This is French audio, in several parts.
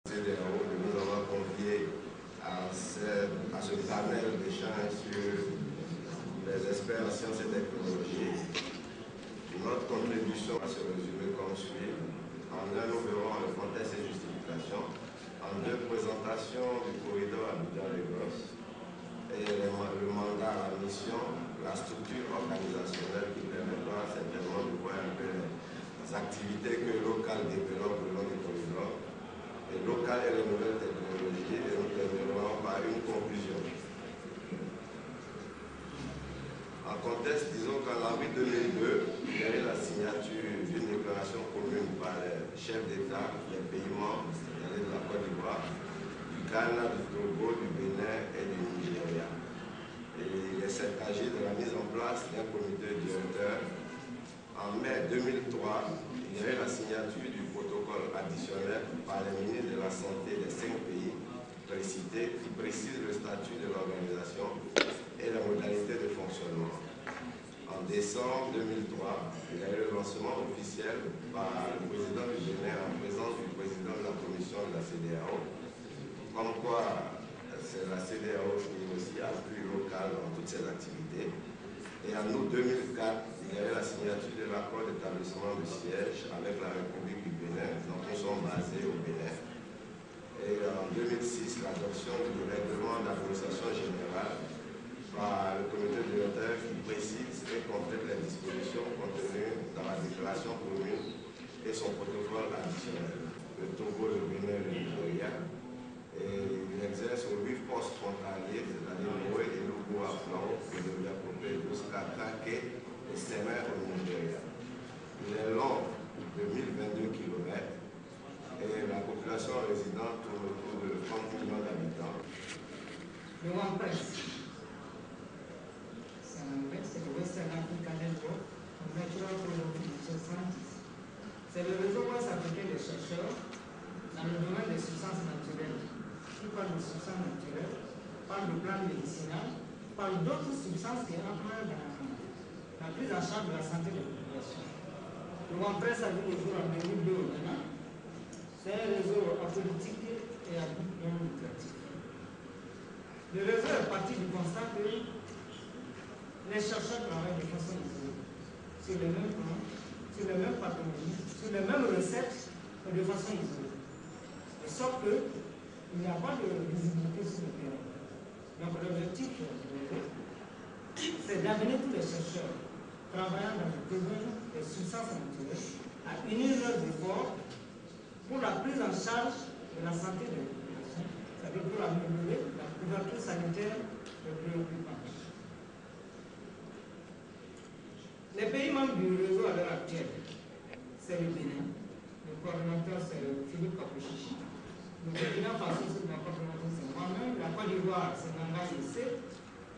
CEDEAO de nous avoir conviés à ce panel d'échange sur les experts en sciences et technologies. Notre contribution va se résumer comme suit. En un, nous verrons le contexte et justification. En deux, présentation du corridor Abidjan-Lagos et le mandat, la mission, la structure organisationnelle qui permettra certainement de voir un peu les activités que Local développe le long du corridor. Et Local et les nouvelles technologies, et nous terminerons par une conclusion. En contexte, disons qu'en avril 2002, il y a eu la signature d'une déclaration commune par les chefs d'État des pays membres, c'est-à-dire de la Côte d'Ivoire, du Ghana, du Togo, du Bénin et du Nigeria. Et il s'est agi de la mise en place d'un comité directeur. En mai 2003, il y a eu la signature du protocole additionnel par les ministres de la Santé des 5 pays précités qui précise le statut de l'organisation et la modalité de fonctionnement. En décembre 2003, il y a eu le lancement officiel par le président du Bénin en présence du président de la commission de la CEDEAO, comme quoi c'est la CEDEAO qui est aussi appui local dans toutes ses activités. Et en août 2004, il y a eu la signature de l'accord d'établissement de siège avec la République du Bénin, dont nous sommes basés au Bénin. Et en 2006, l'adoption du règlement d'administration générale par le comité directeur qui précise et complète les dispositions contenues dans la déclaration commune et son protocole additionnel. Le Togo, le Bénin et le Nigeria. Et il exerce aux 8 postes frontaliers, c'est-à-dire Noé et Logo à Flan, et de Yakopé jusqu'à Kake et Semer au Nigeria. Il est long de 1022 km et la population résidente tourne autour de 30 millions d'habitants. Le One Press. C'est le Western African Network of Natural Financial Scientists. C'est le réseau ouest-africain des chercheurs dans le domaine des substances naturelles. Qui parle de substances naturelles, parle de plantes médicinales, parle d'autres substances qui entrent dans la prise en charge de la santé de la population. Le One Press a vu le jour en 2002 au Ghana. C'est un réseau apolitique et à but non lucratif. Le réseau est parti du constat que les chercheurs travaillent de façon isolée, sur les mêmes plans, sur les mêmes pathologies, sur les mêmes recettes, mais de façon isolée. Sauf qu'il n'y a pas de visibilité sur le terrain. Donc l'objectif, c'est d'amener tous les chercheurs travaillant dans le domaine des substances naturelles à unir leurs efforts pour la prise en charge de la santé de la population, c'est-à-dire pour améliorer la couverture sanitaire des préoccupants. Les pays membres du réseau à l'heure actuelle, c'est le Bénin. Le coordinateur, c'est Philippe Kapochichi. Le Burkina Faso, c'est le coordinateur, c'est moi-même. La Côte d'Ivoire, c'est Nanga Yessé.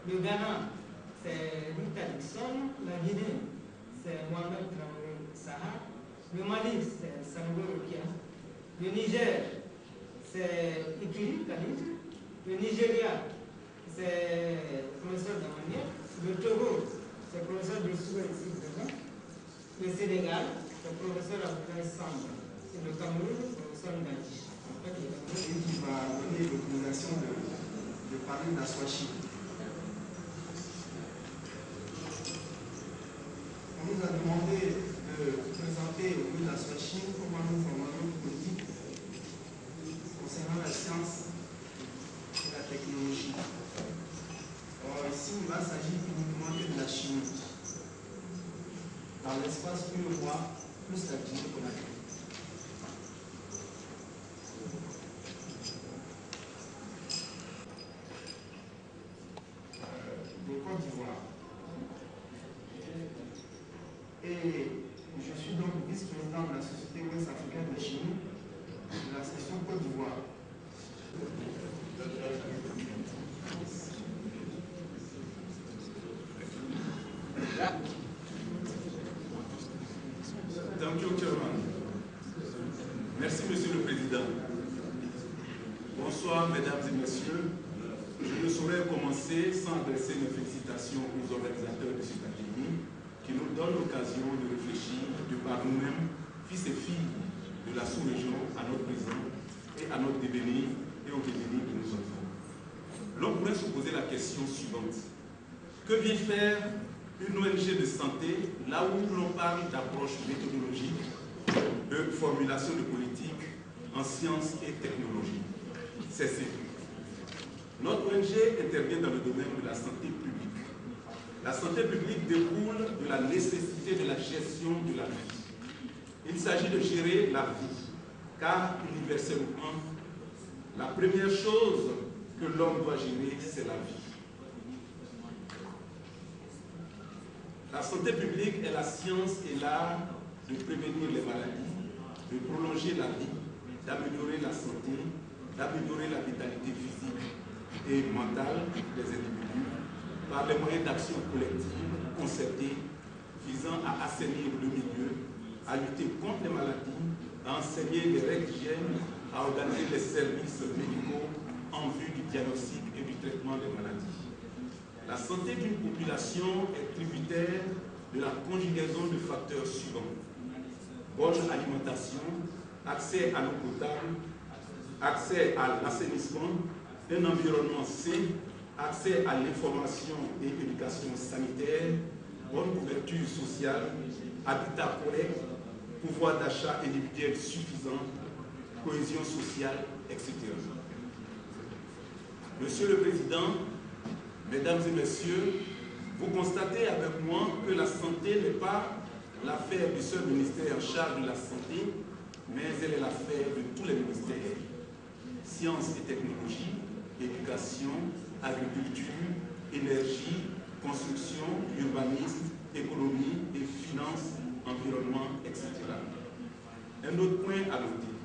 Le Ghana, c'est Rita Dixon. La Guinée, c'est Mohamed Traoré Saha. Le Mali, c'est Sanogo Rokia. Le Niger, c'est Ikiri Khalid. Le Nigeria, c'est le professeur Damanier. Le Togo, c'est le professeur Dessoué ici présent. Le Sénégal, c'est le professeur Abdoulaye Samba. Et le Cameroun, le professeur Ngadji. Et qui va donner l'autorisation de parler d'Aswachi. On nous a demandé de présenter au niveau d'Aswachi comment nous formons notre politique concernant la science et la technologie. Alors ici, il va s'agir uniquement que de la chimie. Dans l'espace plus roi, plus la chimie qu'on a fait. De Côte d'Ivoire. Et je suis donc vice-président de la Société ouest-africaine de chimie de la section Côte d'Ivoire. Thank you, Chairman. Merci, Monsieur le Président. Bonsoir, Mesdames et Messieurs. Je ne saurais commencer sans adresser mes félicitations aux organisateurs de cette académie qui nous donnent l'occasion de réfléchir de par nous-mêmes, fils et filles de la sous-région, à notre présent et à notre devenir et au devenir de nos enfants. L'on pourrait se poser la question suivante. Que vient faire une ONG de santé là où l'on parle d'approche méthodologique, de formulation de politique en sciences et technologies? C'est simple. Notre ONG intervient dans le domaine de la santé publique. La santé publique découle de la nécessité de la gestion de la vie. Il s'agit de gérer la vie, car universellement, la première chose que l'homme doit gérer, c'est la vie. La santé publique est la science et l'art de prévenir les maladies, de prolonger la vie, d'améliorer la santé, d'améliorer la vitalité physique et mentale des individus par les moyens d'action collective, concertée, visant à assainir le milieu, à lutter contre les maladies, à enseigner les règles d'hygiène, à organiser les services médicaux en vue du diagnostic et du traitement des maladies. La santé d'une population est tributaire de la conjugaison de facteurs suivants: bonne alimentation, accès à l'eau potable, accès à l'assainissement, un environnement sain, accès à l'information et éducation sanitaire, bonne couverture sociale, habitat correct, pouvoir d'achat individuel suffisant, cohésion sociale, etc. Monsieur le Président, Mesdames et Messieurs, vous constatez avec moi que la santé n'est pas l'affaire du seul ministère en charge de la santé, mais elle est l'affaire de tous les ministères. Sciences et technologies, éducation, agriculture, énergie, construction, urbanisme, économie et finances, environnement, etc. Un autre point à noter.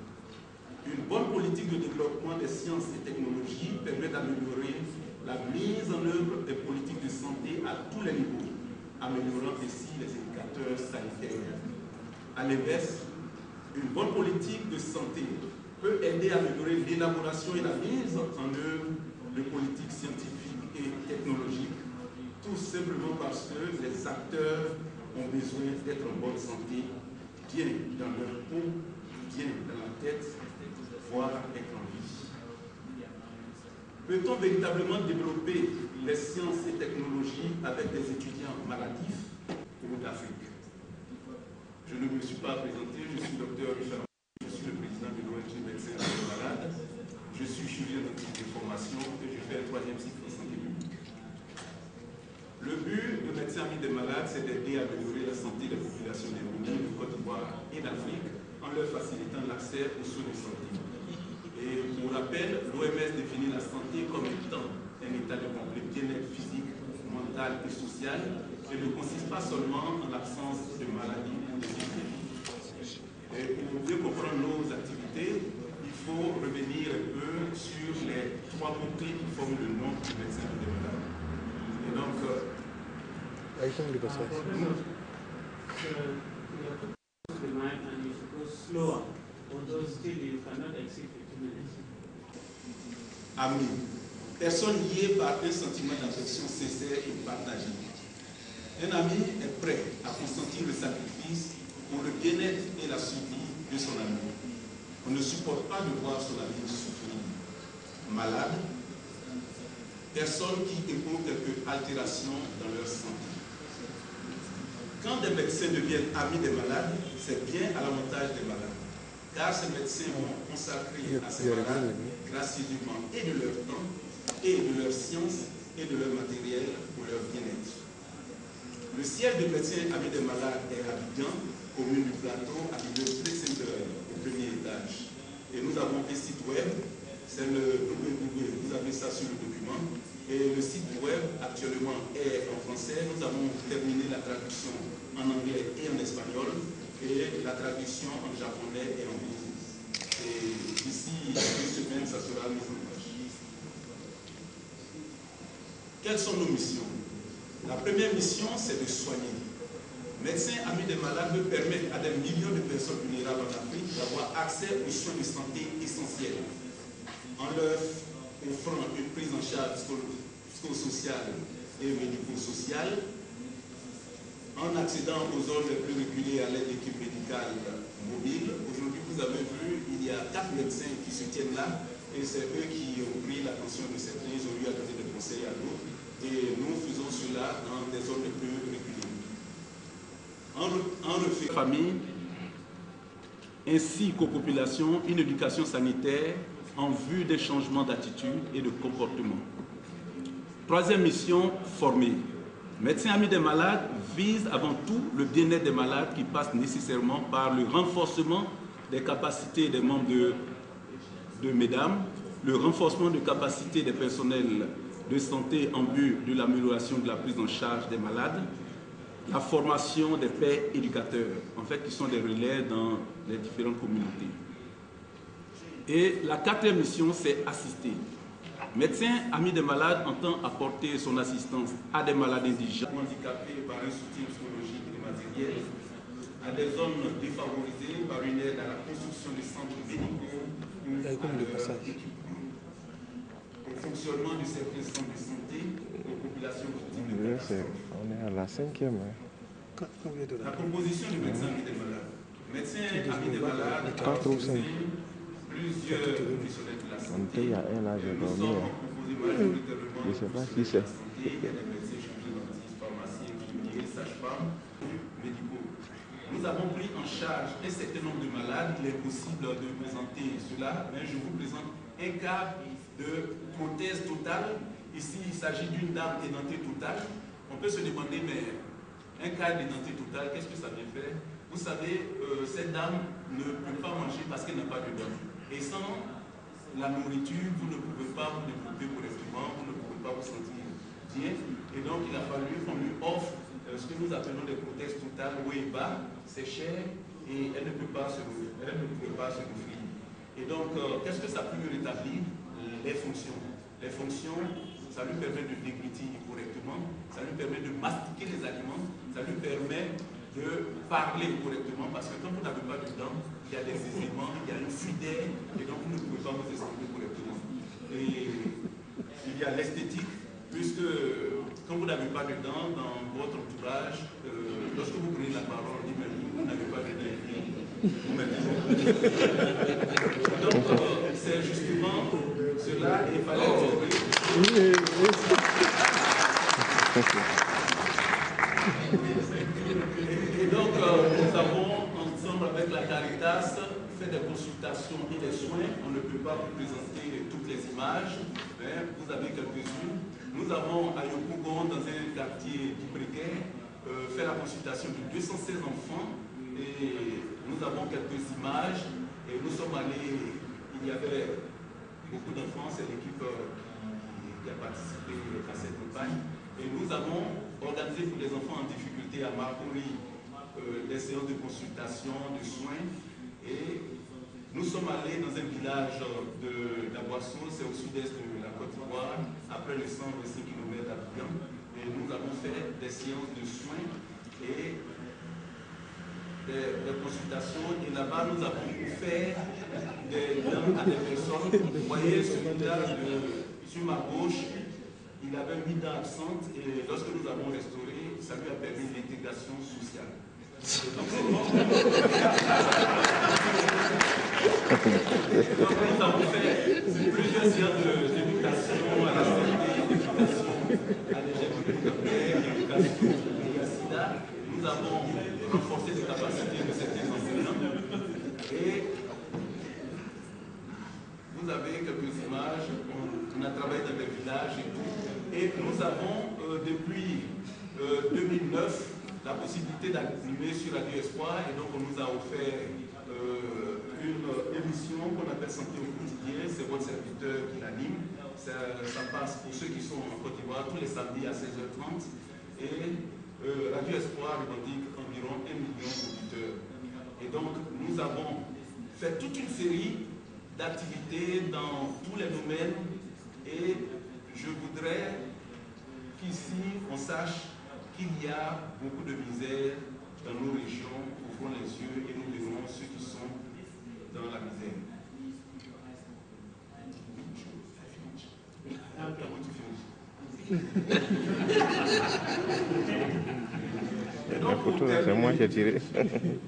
Une bonne politique de développement des sciences et technologies permet d'améliorer la mise en œuvre des politiques de santé à tous les niveaux, améliorant ainsi les indicateurs sanitaires. À l'inverse, une bonne politique de santé peut aider à améliorer l'élaboration et la mise en œuvre de politiques scientifiques et technologiques, tout simplement parce que les acteurs ont besoin d'être en bonne santé, bien dans leur peau, bien dans la tête, voire être en vie. Peut-on véritablement développer les sciences et technologies avec des étudiants maladifs ou d'Afrique? Je ne me suis pas présenté, je suis docteur Richard, je suis le président de l'ONG Médecins Amis des Malades, je suis chirurgien de formation et je fais le 3e cycle en santé publique. Le but de Médecins Amis des Malades, c'est d'aider à améliorer la santé des populations démunies de Côte d'Ivoire et d'Afrique en leur facilitant l'accès aux soins de santé. Et pour rappel, l'OMS définit la santé comme étant un état de complet bien-être physique, mental et social, et ne consiste pas seulement en l'absence de maladies ou de maladies. Et pour mieux comprendre nos activités, il faut revenir un peu sur les 3 mots-clés qui forment le nom du médecin de malade. Et donc, Ami, personne liée par un sentiment d'affection sincère et partagé. Un ami est prêt à consentir le sacrifice pour le bien-être et la survie de son ami. On ne supporte pas de voir son ami souffrir. Malade, personne qui éprouve quelques altérations dans leur santé. Quand des médecins deviennent amis des malades, c'est bien à l'avantage des malades. Car ces médecins vont consacrer à ces malades gracieusement et de leur temps, et de leur science, et de leur matériel pour leur bien-être. Le siège de médecins amis des malades est à Abidjan, commune du Plateau, à l'immeuble Trésendeur, au 1er étage. Et nous avons un site web, c'est le www, vous avez ça sur le document. Et le site web actuellement est en français. Nous avons terminé la traduction en anglais et en espagnol, et la traduction en japonais et en business. Et d'ici 2 semaines, ça sera mis en page. Quelles sont nos missions? La première mission, c'est de soigner. Médecins Amis des Malades veut permettre à des millions de personnes vulnérables en Afrique d'avoir accès aux soins de santé essentiels, en leur offrant une prise en charge psychosociale et médico-sociale, en accédant aux zones les plus reculées à l'aide d'équipes médicales mobile. Aujourd'hui, vous avez vu, il y a 4 médecins qui se tiennent là, et c'est eux qui ont pris l'attention de certains, ils ont eu à donner des conseils à d'autres, et nous faisons cela dans des zones les plus reculées. En refait famille, ainsi qu'aux populations, une éducation sanitaire en vue des changements d'attitude et de comportement. Troisième mission, former. Médecins Amis des malades vise avant tout le bien-être des malades qui passe nécessairement par le renforcement des capacités des membres de mesdames, le renforcement de capacités des personnels de santé en vue de l'amélioration de la prise en charge des malades, la formation des pairs éducateurs, en fait, qui sont des relais dans les différentes communautés. Et la quatrième mission, c'est assister. Médecins Amis des malades entend apporter son assistance à des malades indigents, handicapés par un soutien psychologique et matériel, à des zones défavorisées par une aide à la construction des centres médicaux ou au fonctionnement de certains centres de santé aux populations victimes de catastrophes. On est à la 5e. La composition du médecin Amis des malades. Médecins Amis des malades a composé plusieurs professionnels de la santé. Nous sommes composés majoritairement de professionnels de la santé. Il y a des médecins, chirurgiens, dentistes, pharmaciens, infirmiers, sages-femmes, médicaux. Nous avons pris en charge un certain nombre de malades. Il est possible de présenter cela, mais je vous présente un cas de prothèse totale. Ici, il s'agit d'une dame édentée totale. On peut se demander, mais un cas d'édentée totale, qu'est-ce que ça vient faire? Vous savez, cette dame ne peut pas manger parce qu'elle n'a pas de dents. Et sans la nourriture, vous ne pouvez pas vous développer correctement, vous ne pouvez pas vous sentir bien. Et donc, il a fallu qu'on lui offre ce que nous appelons des prothèses totales haut et bas. C'est cher et elle ne peut pas se nourrir. Et donc, qu'est-ce que ça peut lui rétablir? Les fonctions. Les fonctions, ça lui permet de déglutir correctement, ça lui permet de mastiquer les aliments, ça lui permet de parler correctement, parce que quand vous n'avez pas de dents, il y a des éléments, il y a une fuite d'air, et donc vous ne pouvez pas vous exprimer correctement. Et il y a l'esthétique, puisque quand vous n'avez pas de dents dans votre entourage, lorsque vous prenez la parole, on dit, mais vous n'avez pas de dents. Donc, c'est justement cela, il fallait Et donc, nous avons, ensemble avec la Caritas, fait des consultations et des soins. On ne peut pas vous présenter toutes les images, mais vous avez quelques-unes. Nous avons à Yopougon, dans un quartier du précaire, fait la consultation de 216 enfants. Et nous avons quelques images. Et nous sommes allés, il y avait beaucoup d'enfants, c'est l'équipe qui a participé à cette campagne. Et nous avons organisé pour les enfants en difficulté à Marcory des séances de consultation, de soins. Et nous sommes allés dans un village de la Boisson, c'est au sud-est de la Côte d'Ivoire, après le 125 km d'Abidjan. Et nous avons fait des séances de soins et des consultations. Et là-bas, nous avons fait des dents à des personnes. Vous voyez celui-là sur ma gauche, il avait 8 dents absentes et lorsque nous avons restauré, ça lui a permis l'intégration sociale. Donc, nous avons fait plusieurs séances d'éducation à la santé, d'éducation à l'éducation au sida. Nous avons renforcé les capacités de certains enseignants et vous avez quelques images. On a travaillé dans des villages et tout. Et nous avons depuis 2009 la possibilité d'animer sur Radio Espoir et donc on nous a offert une émission qu'on appelle Santé au quotidien. C'est votre serviteur qui l'anime. Ça passe pour ceux qui sont en Côte d'Ivoire tous les samedis à 16h30 et Radio Espoir revendique environ 1 million d'auditeurs. Et donc nous avons fait toute une série d'activités dans tous les domaines et je voudrais qu'ici on sache qu'il y a beaucoup de misère dans nos régions, ouvrons les yeux et nous verrons ceux qui sont dans la misère. La photo, c'est moi qui ai tiré.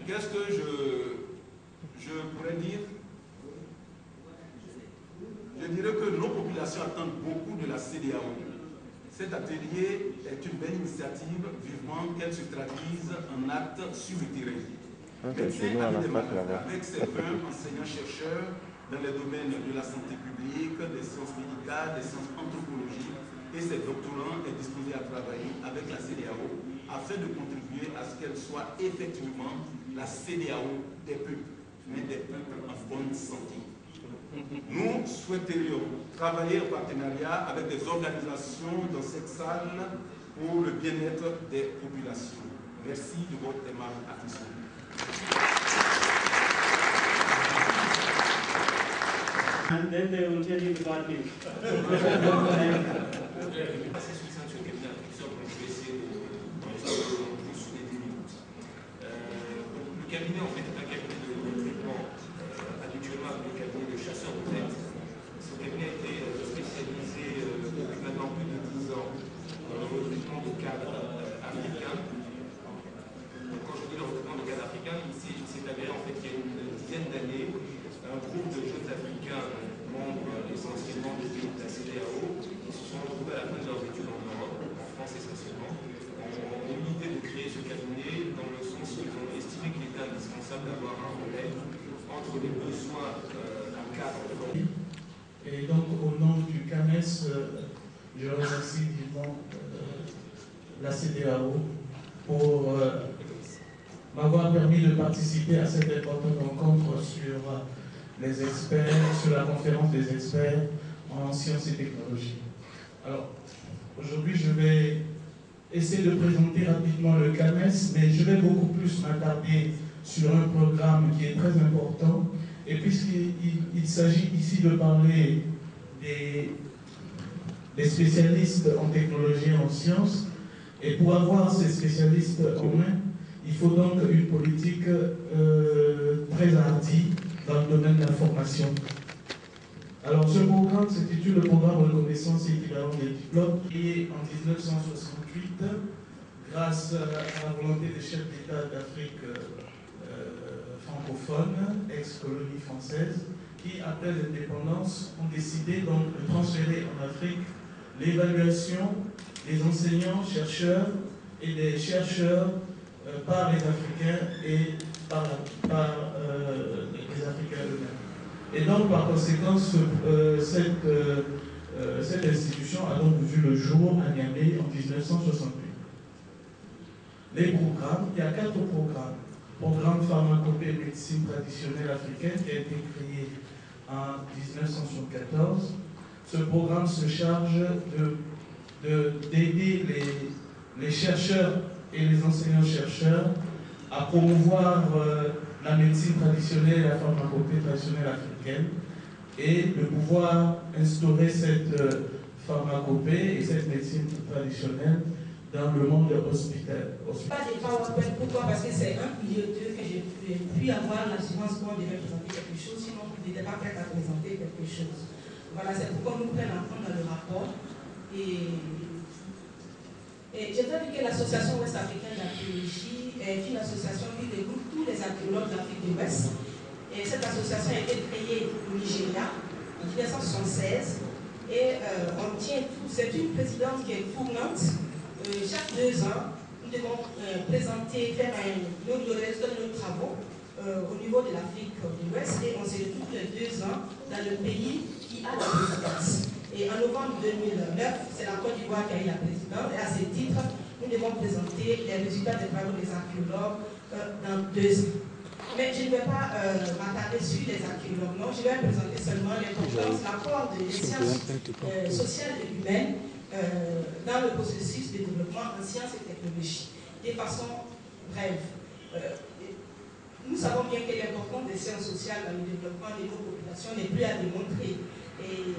Qu'est-ce que Je dirais que nos populations attendent beaucoup de la CEDEAO. Cet atelier est une belle initiative, vivement qu'elle se traduise en actes sur le terrain. Avec ses 20 enseignants-chercheurs dans les domaines de la santé publique, des sciences médicales, des sciences anthropologiques, et ses doctorants est disposé à travailler avec la CEDEAO afin de contribuer à ce qu'elle soit effectivement la CEDEAO des peuples, mais des peuples en bonne santé. Nous souhaiterions travailler en partenariat avec des organisations dans cette salle pour le bien-être des populations. Merci de votre aimable attention. And then they will tell you the bad news. Le cabinet en fait est un cabinet de recrutement habituellement un cabinet de chasseurs de tête. Ce cabinet a été spécialisé depuis maintenant plus de 10 ans dans le recrutement de cadres africains. Donc, quand je dis le recrutement de cadres africains, il s'est avéré en fait qu'il y a une dizaine d'années, un groupe de jeunes africains membres essentiellement des pays de la CEDEAO qui se sont retrouvés à la fin de leurs études en Europe, en France essentiellement, ont eu l'idée de créer ce cabinet dans le sens où ils ont estimé qu'il était indispensable d'avoir un relais entre les besoins d'un cadre formé. Et donc au nom du CAMES, je remercie vivement la CEDEAO pour m'avoir permis de participer à cette importante rencontre sur les experts, sur la conférence des experts en sciences et technologies. Alors, aujourd'hui, je vais essayer de présenter rapidement le CAMES, mais je vais beaucoup plus m'attarder sur un programme qui est très important. Et puisqu'il s'agit ici de parler des spécialistes en technologie et en sciences, et pour avoir ces spécialistes en main, il faut donc une politique très hardie dans le domaine de la formation. Alors ce programme s'intitule le programme reconnaissance et équivalent des diplômes, et en 1968, grâce à la volonté des chefs d'État d'Afrique francophone, ex-colonie française, qui, après l'indépendance, ont décidé donc de transférer en Afrique l'évaluation des enseignants, chercheurs et des chercheurs par les Africains et par les Africains eux-mêmes. Et donc, par conséquent, cette institution a donc vu le jour à Niamey en 1968. Les programmes, il y a 4 programmes. Programme pharmacopée et médecine traditionnelle africaine qui a été créé en 1974. Ce programme se charge d'aider les chercheurs et les enseignants-chercheurs à promouvoir la médecine traditionnelle et la pharmacopée traditionnelle africaine et de pouvoir instaurer cette pharmacopée et cette médecine traditionnelle dans le monde hospitalier. Pas des PowerPoint, pourquoi? Parce que c'est un milieu que j'ai pu avoir l'assurance qu'on devait présenter quelque chose, sinon vous n'étiez pas prête à présenter quelque chose. Voilà, c'est pourquoi nous prenons en compte dans le rapport. Et j'ai vu que l'association ouest-africaine d'archéologie est une association qui regroupe tous les archéologues d'Afrique de l'Ouest. Et cette association a été créée au Nigeria en 1976. Et on tient tout. C'est une présidente qui est tournante. Chaque 2 ans, nous devons présenter, faire nos résultats de nos travaux au niveau de l'Afrique de l'Ouest. Et on se retrouve tous les 2 ans dans le pays qui a la présidence. Et en novembre 2009, c'est la Côte d'Ivoire qui a eu la présidence. Et à ce titre, nous devons présenter les résultats des travaux des archéologues dans 2 ans. Mais je ne vais pas m'attarder sur les archéologues, non. Je vais présenter seulement l'apport des sciences sociales et humaines dans le processus de développement en sciences et technologies, de façon brève. Nous savons bien que l'importance des sciences sociales dans le développement de nos populations n'est plus à démontrer. Et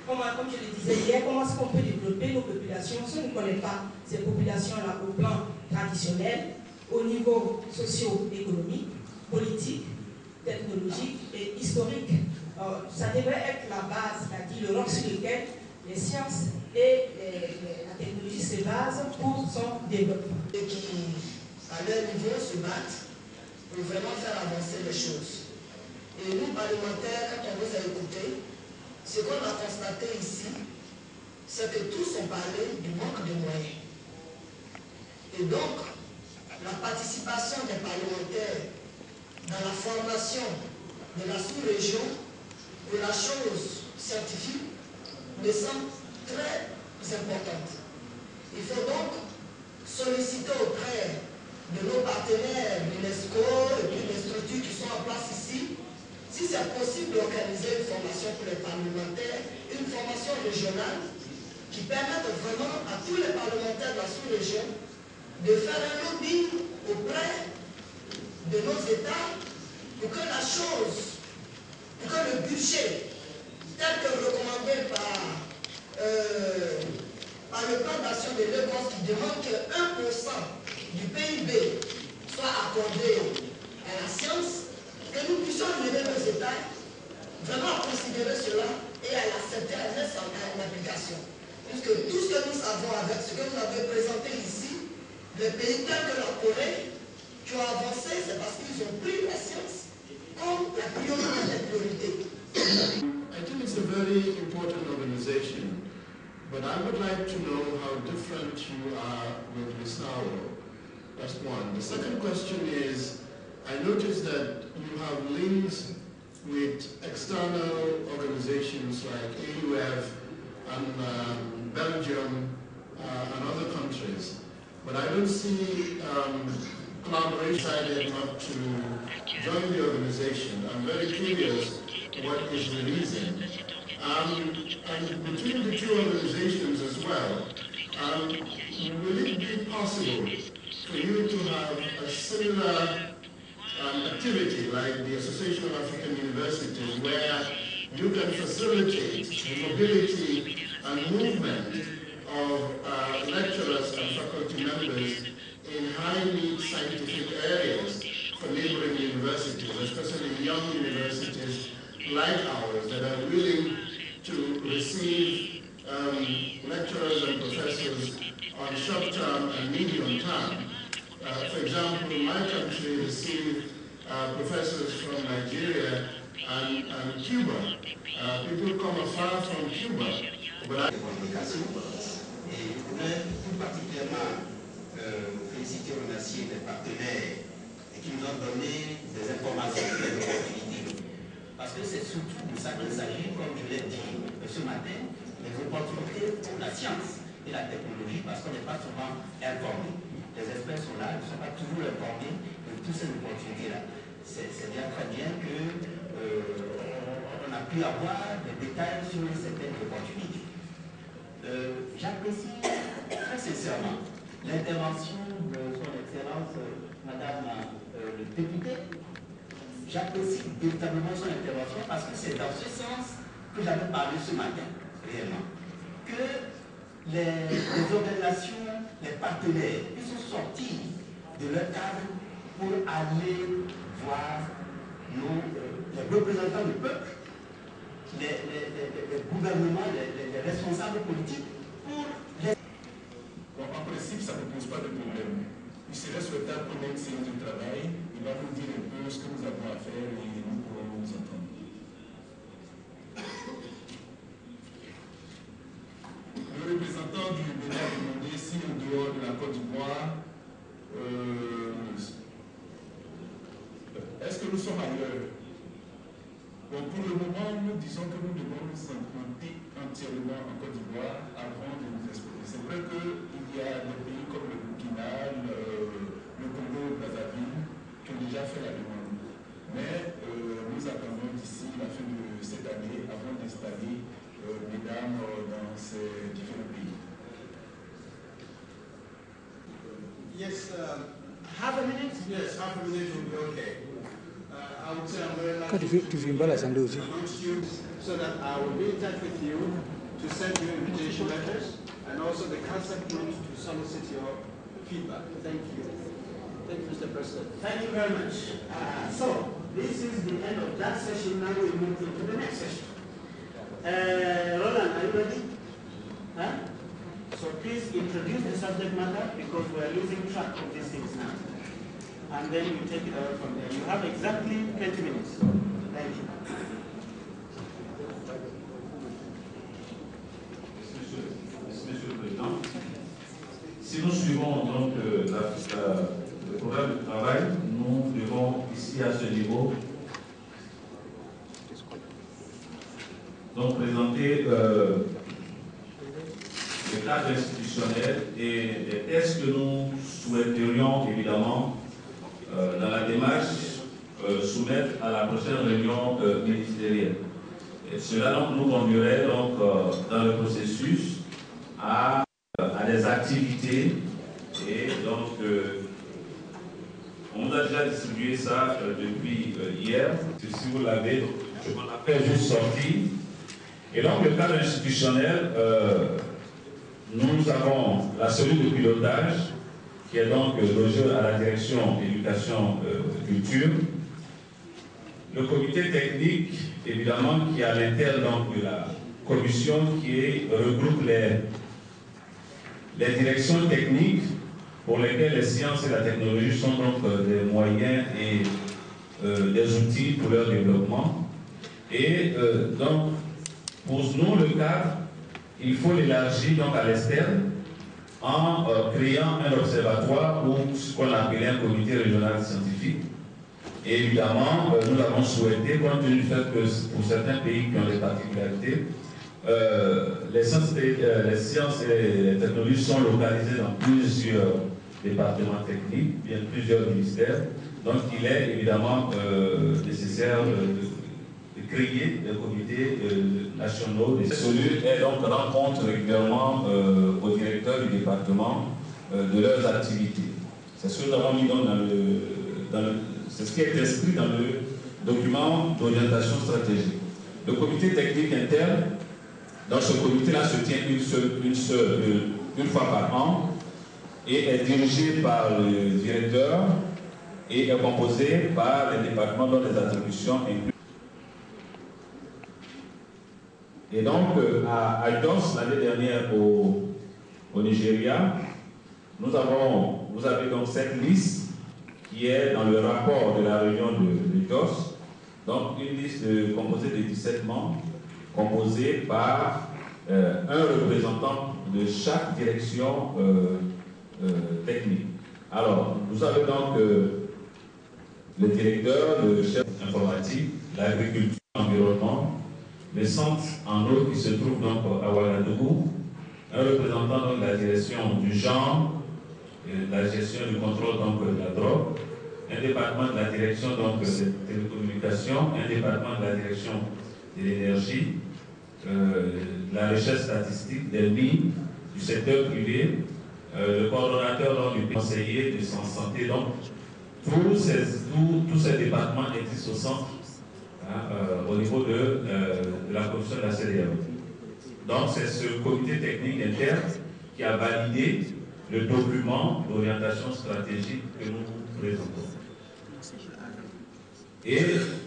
comme je le disais hier, comment est-ce qu'on peut développer nos populations si on ne connaît pas ces populations-là au plan traditionnel, au niveau socio-économique, politique, technologique et historique. Ça devrait être la base, c'est-à-dire le roc sur lequel les sciences et la technologie se basent pour son développement. Et qui, à leur niveau, se battent pour vraiment faire avancer les choses. Et nous, parlementaires, quand on vous a écouté, ce qu'on a constaté ici, c'est que tous ont parlé du manque de moyens. Et donc, la participation des parlementaires dans la formation de la sous-région de la chose scientifique me semble très importante. Il faut donc solliciter auprès de nos partenaires, l'UNESCO et puis les structures qui sont en place ici, si c'est possible d'organiser une formation pour les parlementaires, une formation régionale qui permette vraiment à tous les parlementaires de la sous-région de faire un lobbying auprès de nos États pour que la chose, pour que le budget tel que recommandé par le plan d'action de Lagos qui demande que 1% du PIB soit accordé à la science, que nous puissions mener nos États vraiment à considérer cela et à l'accepter, à mettre en application. Puisque tout ce que nous savons avec ce que vous avez présenté ici, les pays tels que la Corée qui ont avancé, c'est parce qu'ils ont pris la science comme la priorité des priorités. I think it's a very important organization, but I would like to know how different you are with Wisao. That's one. The second question is, I noticed that you have links with external organizations like AUF and Belgium and other countries, but I don't see collaboration decided not to join the organization. I'm very curious what is the reason. And between the two organizations as well, will it be possible for you to have a similar activity like the Association of African Universities, where you can facilitate the mobility and movement of lecturers and faculty members in highly scientific areas for neighboring universities, especially young universities like ours that are willing to receive lecturers and professors on short-term and medium-term. For example, my country received professors from Nigeria and Cuba. People come afar from Cuba. But et je voudrais tout particulièrement féliciter et remercier les partenaires qui nous ont donné des informations et des opportunités. Parce que c'est surtout de ça qu'il s'agit, comme je l'ai dit ce matin, des opportunités pour la science et la technologie, parce qu'on n'est pas souvent informé. Les experts sont là, ils ne sont pas toujours informés de toutes ces opportunités-là. C'est bien très bien qu'on a pu avoir des détails sur certaines opportunités. J'apprécie très sincèrement l'intervention de son Excellence Madame le député. J'apprécie véritablement son intervention parce que c'est dans ce sens que j'avais parlé ce matin, réellement. Que les organisations, les partenaires, ils sont sortis de leur cadre pour aller voir les représentants du peuple, les gouvernements, les responsables politiques pour les... Bon, en principe, ça ne pose pas de problème. Il serait souhaitable qu'on ait une séance de travail. Il va nous dire un peu ce que nous avons à faire et nous pourrons nous entendre. Le représentant du Bénin a demandé si en dehors de la Côte d'Ivoire, est-ce que nous sommes ailleurs? Bon, pour le moment, nous disons que nous devons nous implanter entièrement en Côte d'Ivoire avant de nous exposer. C'est vrai qu'il y a des pays comme le Burkina, le Congo-Brazzaville qui ont déjà fait la demande. Mais nous attendons d'ici la fin de cette année avant d'installer mesdames dans ces différents pays. Yes, half a minute? Yes, half a minute will be okay. I would say I'm very lucky so that I will be in touch with you to send you invitation letters and also the concept note to solicit your feedback. Thank you. Thank you, Mr. President. Thank you very much. So, this is the end of that session. Now we move into the next session. Roland, are you ready? Huh? So please introduce the subject matter because we are losing track of these things now. And then you take it away from there. You have exactly 20 minutes. Thank you. si nous suivons donc le programme de travail, nous devons ici à ce niveau donc présenter le cadre institutionnel et les tests que nous souhaiterions évidemment dans la démarche soumettre à la prochaine réunion ministérielle. Et cela donc, nous conduirait donc, dans le processus à des activités et donc on nous a déjà distribué ça depuis hier. Si vous l'avez, je m'en appelle juste sorti. Et donc le cadre institutionnel, nous avons la cellule de pilotage qui est donc logée à la direction éducation culture, le comité technique évidemment qui est à l'intérieur de la commission qui regroupe les directions techniques pour lesquelles les sciences et la technologie sont donc des moyens et des outils pour leur développement. Et donc, pour nous, le cadre, il faut l'élargir donc à l'externe en créant un observatoire ou ce qu'on appelait un comité régional scientifique. Et évidemment, nous avons souhaité, compte tenu du fait que pour certains pays qui ont des particularités, les sciences et les technologies sont localisées dans plusieurs départements techniques, bien plusieurs ministères. Donc il est évidemment nécessaire de créer des comités nationaux. Cette cellule est donc rencontre régulièrement aux directeurs du département de leurs activités. C'est ce que nous avons mis donc c'est ce qui est inscrit dans le document d'orientation stratégique. Le comité technique interne, dans ce comité-là se tient une fois par an et est dirigé par le directeur et est composé par les départements dont les attributions incluent. Et donc, à Jos, l'année dernière au Nigeria, vous avez donc cette liste qui est dans le rapport de la réunion de Jos, donc une liste composée de 17 membres, composée par un représentant de chaque direction technique. Alors, vous avez donc le directeur, le chef informatique, l'agriculture, l'environnement, le centre en eau qui se trouve donc à Ouagadougou, un représentant donc de la direction du genre, la gestion du contrôle donc de la drogue, un département de la direction donc des télécommunications, un département de la direction de l'énergie, la recherche statistique, des mines, du secteur privé, le coordonnateur du conseiller de santé. Donc, tous ces départements existent au centre, au niveau de la commission de la CEDEAO. Donc, c'est ce comité technique interne qui a validé le document d'orientation stratégique que nous présentons. Et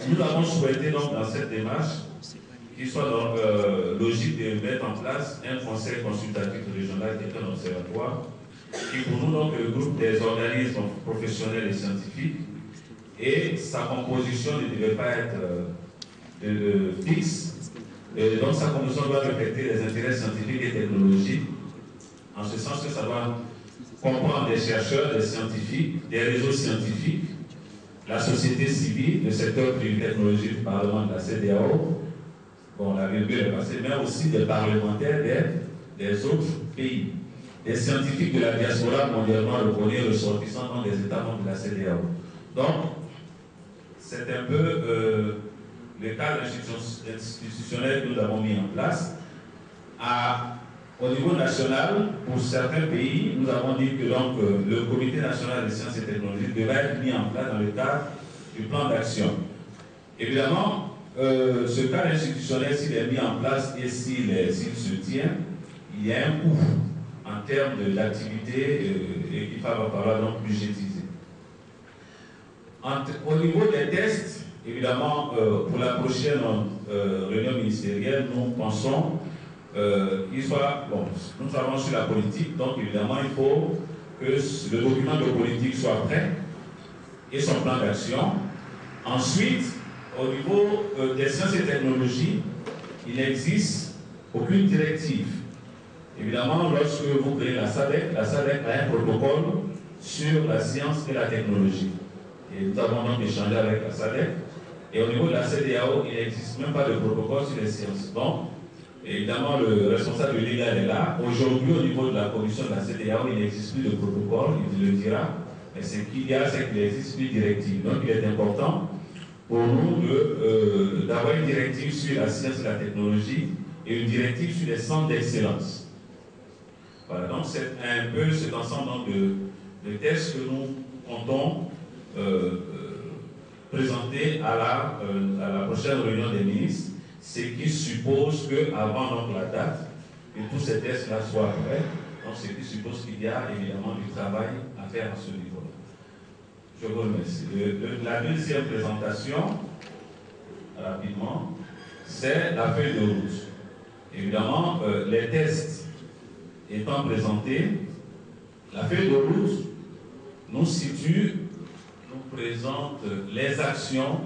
nous avons souhaité donc dans cette démarche qu'il soit donc logique de mettre en place un conseil consultatif régional qui est un observatoire qui pour nous donc regroupe des organismes professionnels et scientifiques et sa composition ne devait pas être fixe. Et donc sa composition doit refléter les intérêts scientifiques et technologiques en ce sens que ça doit comprendre des chercheurs, des scientifiques, des réseaux scientifiques, la société civile, le secteur privé technologique du Parlement de la CEDEAO, bon, la virgule est passée, mais aussi des parlementaires des autres pays, des scientifiques de la diaspora mondialement reconnus, ressortissants des États membres de la CEDEAO. Donc, c'est un peu le cadre institutionnel que nous avons mis en place. Au niveau national, pour certains pays, nous avons dit que donc, le Comité national des sciences et technologies devrait être mis en place dans le cadre du plan d'action. Évidemment, ce cadre institutionnel, s'il est mis en place et s'il se tient, il y a un coût en termes d'activité et qu'il va falloir donc budgétiser. Au niveau des tests, évidemment, pour la prochaine réunion ministérielle, nous pensons qu'il soit, bon, nous travaillons sur la politique, donc évidemment il faut que le document de politique soit prêt et son plan d'action. Ensuite, au niveau des sciences et technologies, il n'existe aucune directive Évidemment, lorsque vous créez la SADC a un protocole sur la science et la technologie. Et nous avons donc échangé avec la SADC. Et au niveau de la CEDEAO, il n'existe même pas de protocole sur les sciences. Donc, évidemment, le responsable légal est là. Aujourd'hui, au niveau de la commission de la CEDEAO, il n'existe plus de protocole, il le dira. Mais ce qu'il y a, c'est qu'il n'existe plus de directive. Donc, il est important pour nous d'avoir une directive sur la science et la technologie et une directive sur les centres d'excellence. Voilà, donc c'est un peu cet ensemble de tests que nous comptons présenter à la prochaine réunion des ministres, ce qui suppose qu'avant la date, que tous ces tests-là soient prêts, donc ce qui suppose qu'il y a évidemment du travail à faire à ce niveau-là. Je vous remercie. La deuxième présentation, rapidement, c'est la feuille de route. Évidemment, les tests étant présentés, la feuille de route nous situe, nous présente les actions,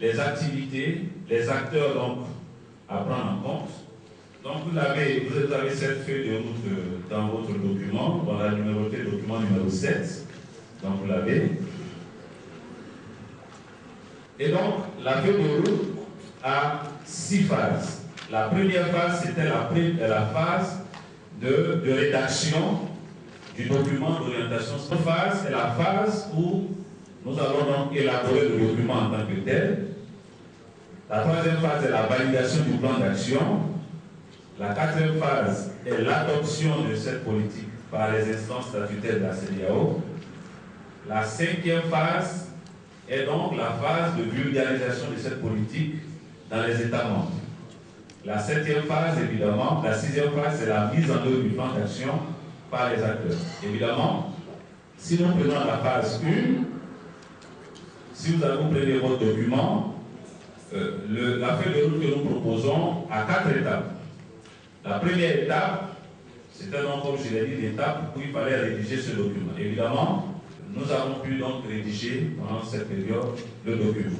les activités, les acteurs donc à prendre en compte. Donc vous avez cette feuille de route dans votre document, dans la numéroté document numéro 7. Donc vous l'avez. Et donc la feuille de route a 6 phases. La première phase, c'était la phase de rédaction du document d'orientation. Cette phase est la phase où nous allons donc élaborer le document en tant que tel. La troisième phase est la validation du plan d'action. La quatrième phase est l'adoption de cette politique par les instances statutaires de la CEDEAO. La cinquième phase est donc la phase de vulgarisation de cette politique dans les États membres. La septième phase, évidemment, la sixième phase, c'est la mise en œuvre du plan d'action par les acteurs. Évidemment, si nous prenons la phase 1, si vous prenez votre document, la feuille de route que nous proposons a 4 étapes. La première étape, c'était donc, comme je l'ai dit, l'étape où il fallait rédiger ce document. Évidemment, nous avons pu donc rédiger pendant cette période le document.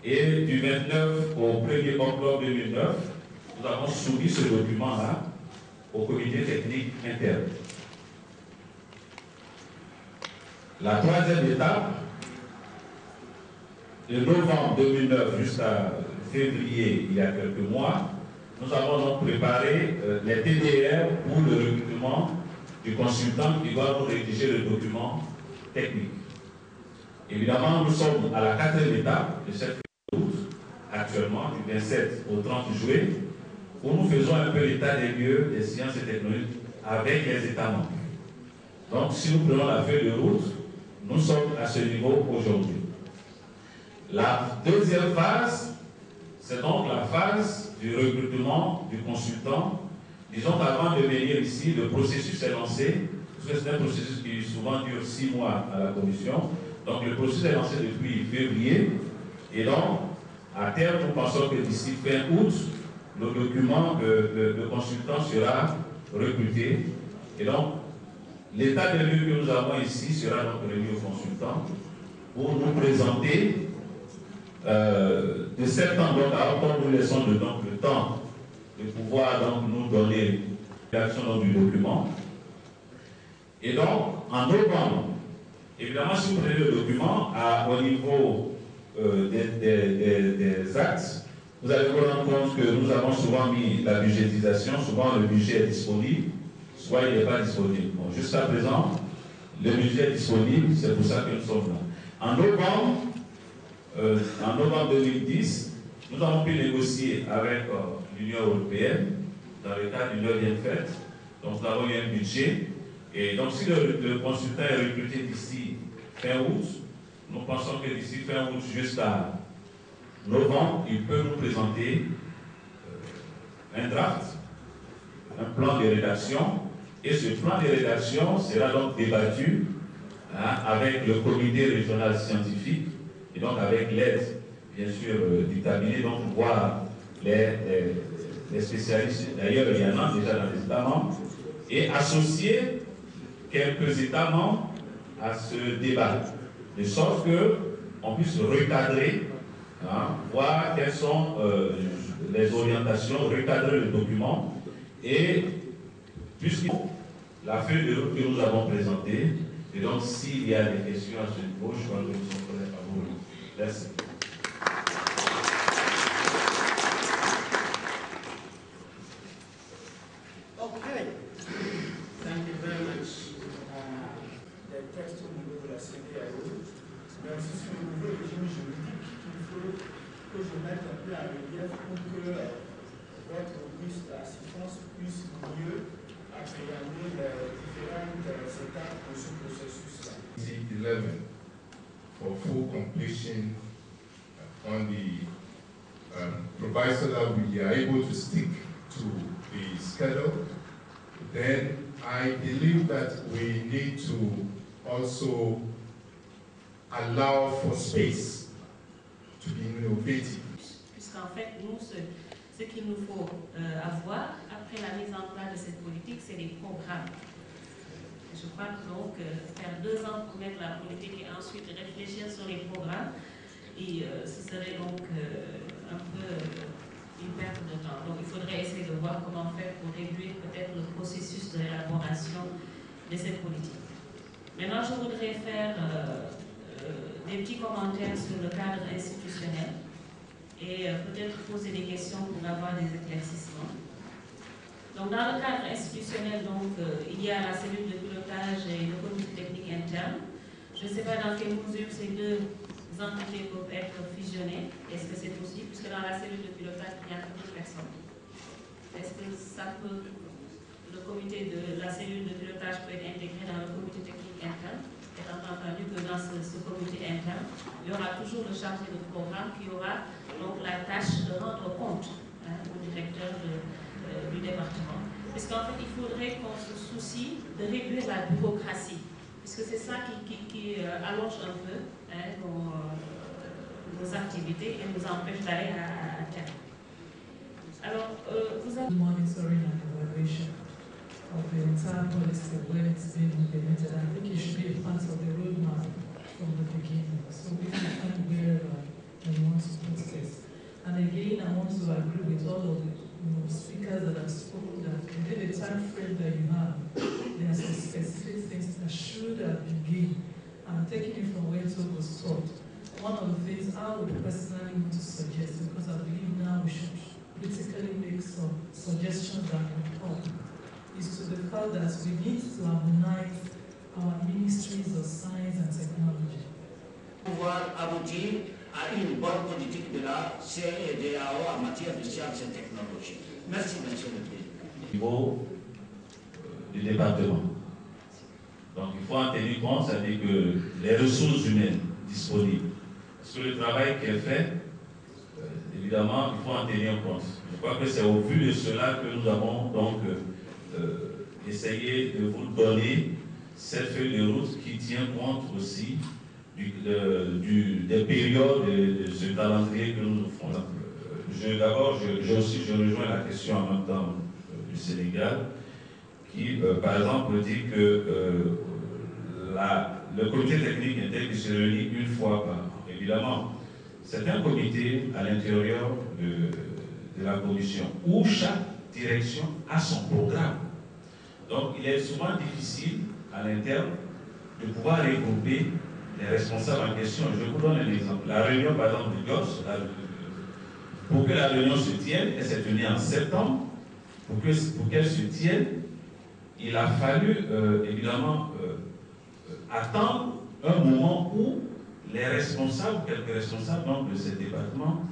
Et du 29 au 1er octobre 2009, nous avons soumis ce document-là au comité technique interne. La troisième étape, de novembre 2009 jusqu'à février, il y a quelques mois, nous avons donc préparé les TDR pour le recrutement du consultant qui va nous rédiger le document technique. Évidemment, nous sommes à la 4e étape de cette route, actuellement, du 27 au 30 juillet, où nous faisons un peu l'état des lieux des sciences et technologies avec les États membres. Donc, si nous prenons la feuille de route, nous sommes à ce niveau aujourd'hui. La deuxième phase, c'est donc la phase du recrutement du consultant. Disons qu'avant de venir ici, le processus est lancé, parce que c'est un processus qui souvent dure 6 mois à la commission. Donc le processus est lancé depuis février. Et donc, à terme, nous pensons que d'ici fin août, le document de consultant sera recruté. Et donc, l'état des lieux que nous avons ici sera donc remis aux consultants pour nous présenter de septembre à octobre, nous laissons le temps de pouvoir donc nous donner l'action du document. Et donc, en novembre, évidemment, si vous prenez le document au niveau des actes, vous allez vous rendre compte que nous avons souvent mis la budgétisation, souvent le budget est disponible, soit il n'est pas disponible. Bon, jusqu'à présent, le budget est disponible, c'est pour ça que nous sommes là. En novembre 2010, nous avons pu négocier avec l'Union européenne dans le cadre d'une 9e fête. Donc nous avons eu un budget. Et donc si le consultant est recruté d'ici fin août, nous pensons que d'ici fin août jusqu'à novembre, il peut nous présenter un draft, un plan de rédaction. Et ce plan de rédaction sera donc débattu avec le comité régional scientifique et donc avec l'aide, bien sûr, du cabinet, donc voir les spécialistes. D'ailleurs, il y en a déjà dans les États membres, et associer quelques États membres à ce débat, de sorte qu'on puisse recadrer, voir quelles sont les orientations, recadrer le document et Puisque la feuille de route que nous avons présentée, et donc s'il y a des questions à ce niveau, je crois que nous sommes prêts à vous. Merci. Okay. Thank you very much. Le texte au niveau de la CEDEAO, mais aussi sur le nouveau régime juridique qu'il faut que je mette un peu en relief pour que votre auguste assistance puisse mieux appréhender les différentes étapes de ce processus-là. 11 for full completion on the proviso that we are able to stick to the schedule. Then I believe that we need to also allow for space to be innovative. Puisqu'en fait, nous, ce qu'il nous faut avoir après la mise en place de cette politique, c'est des programmes. Je crois que donc faire 2 ans pour mettre la politique et ensuite réfléchir sur les programmes, et ce serait donc un peu une perte de temps. Donc il faudrait essayer de voir comment faire pour réduire peut-être le processus de l'élaboration de cette politique. Maintenant, je voudrais faire des petits commentaires sur le cadre institutionnel et peut-être poser des questions pour avoir des éclaircissements. Donc, dans le cadre institutionnel, donc, il y a la cellule de pilotage et le comité technique interne. Je ne sais pas dans quelle mesure ces 2 entités peuvent être fusionnées. Est-ce que c'est possible? Puisque dans la cellule de pilotage, il y a 2 personnes. Est-ce que ça peut, le comité de la cellule de pilotage peut être intégré dans le comité technique interne? Étant entendu que dans ce comité interne, il y aura toujours le chargé de programme qui aura donc la tâche de rendre compte au directeur du département. Parce qu'en fait, il faudrait qu'on se soucie de réduire la bureaucratie, puisque c'est ça qui allonge un peu nos activités et nous empêche d'aller à terme. Alors, vous avez... monitoring and evaluation of the entire policy when it's being implemented. I think it should be a part of the roadmap from the beginning. So we can find where we want to put this. And again, I want to agree with all of the speakers that have spoken that within the time frame that you have, there are some specific things that should have been given. And taking it from where it was taught, one of the things I would personally want to suggest, because I believe now we should critically make some suggestions that will help, is to the fact that we need to harmonize our ministries of science and technology. Pouvoir aboutir à une bonne politique de la CEDEAO en matière de sciences et technologies. Merci, Monsieur le Président. Au niveau du département. Donc il faut en tenir compte, c'est-à-dire que les ressources humaines disponibles, parce que le travail qui est fait, évidemment, il faut en tenir compte. Je crois que c'est au vu de cela que nous avons donc essayé de vous donner cette feuille de route qui tient compte aussi des périodes de ce calendrier que nous offrons. D'abord, je rejoins la question en même temps du Sénégal, qui, par exemple, dit que le comité technique interne qui se réunit une fois par an. Évidemment, c'est un comité à l'intérieur de la commission, où chaque direction a son programme. Donc, il est souvent difficile, à l'interne, de pouvoir regrouper les responsables en question. Je vous donne un exemple. La réunion, par exemple, de GOS, pour que la réunion se tienne, elle s'est tenue en septembre, pour qu'elle se tienne, il a fallu, évidemment, attendre un moment où les responsables, quelques responsables donc, de ce département,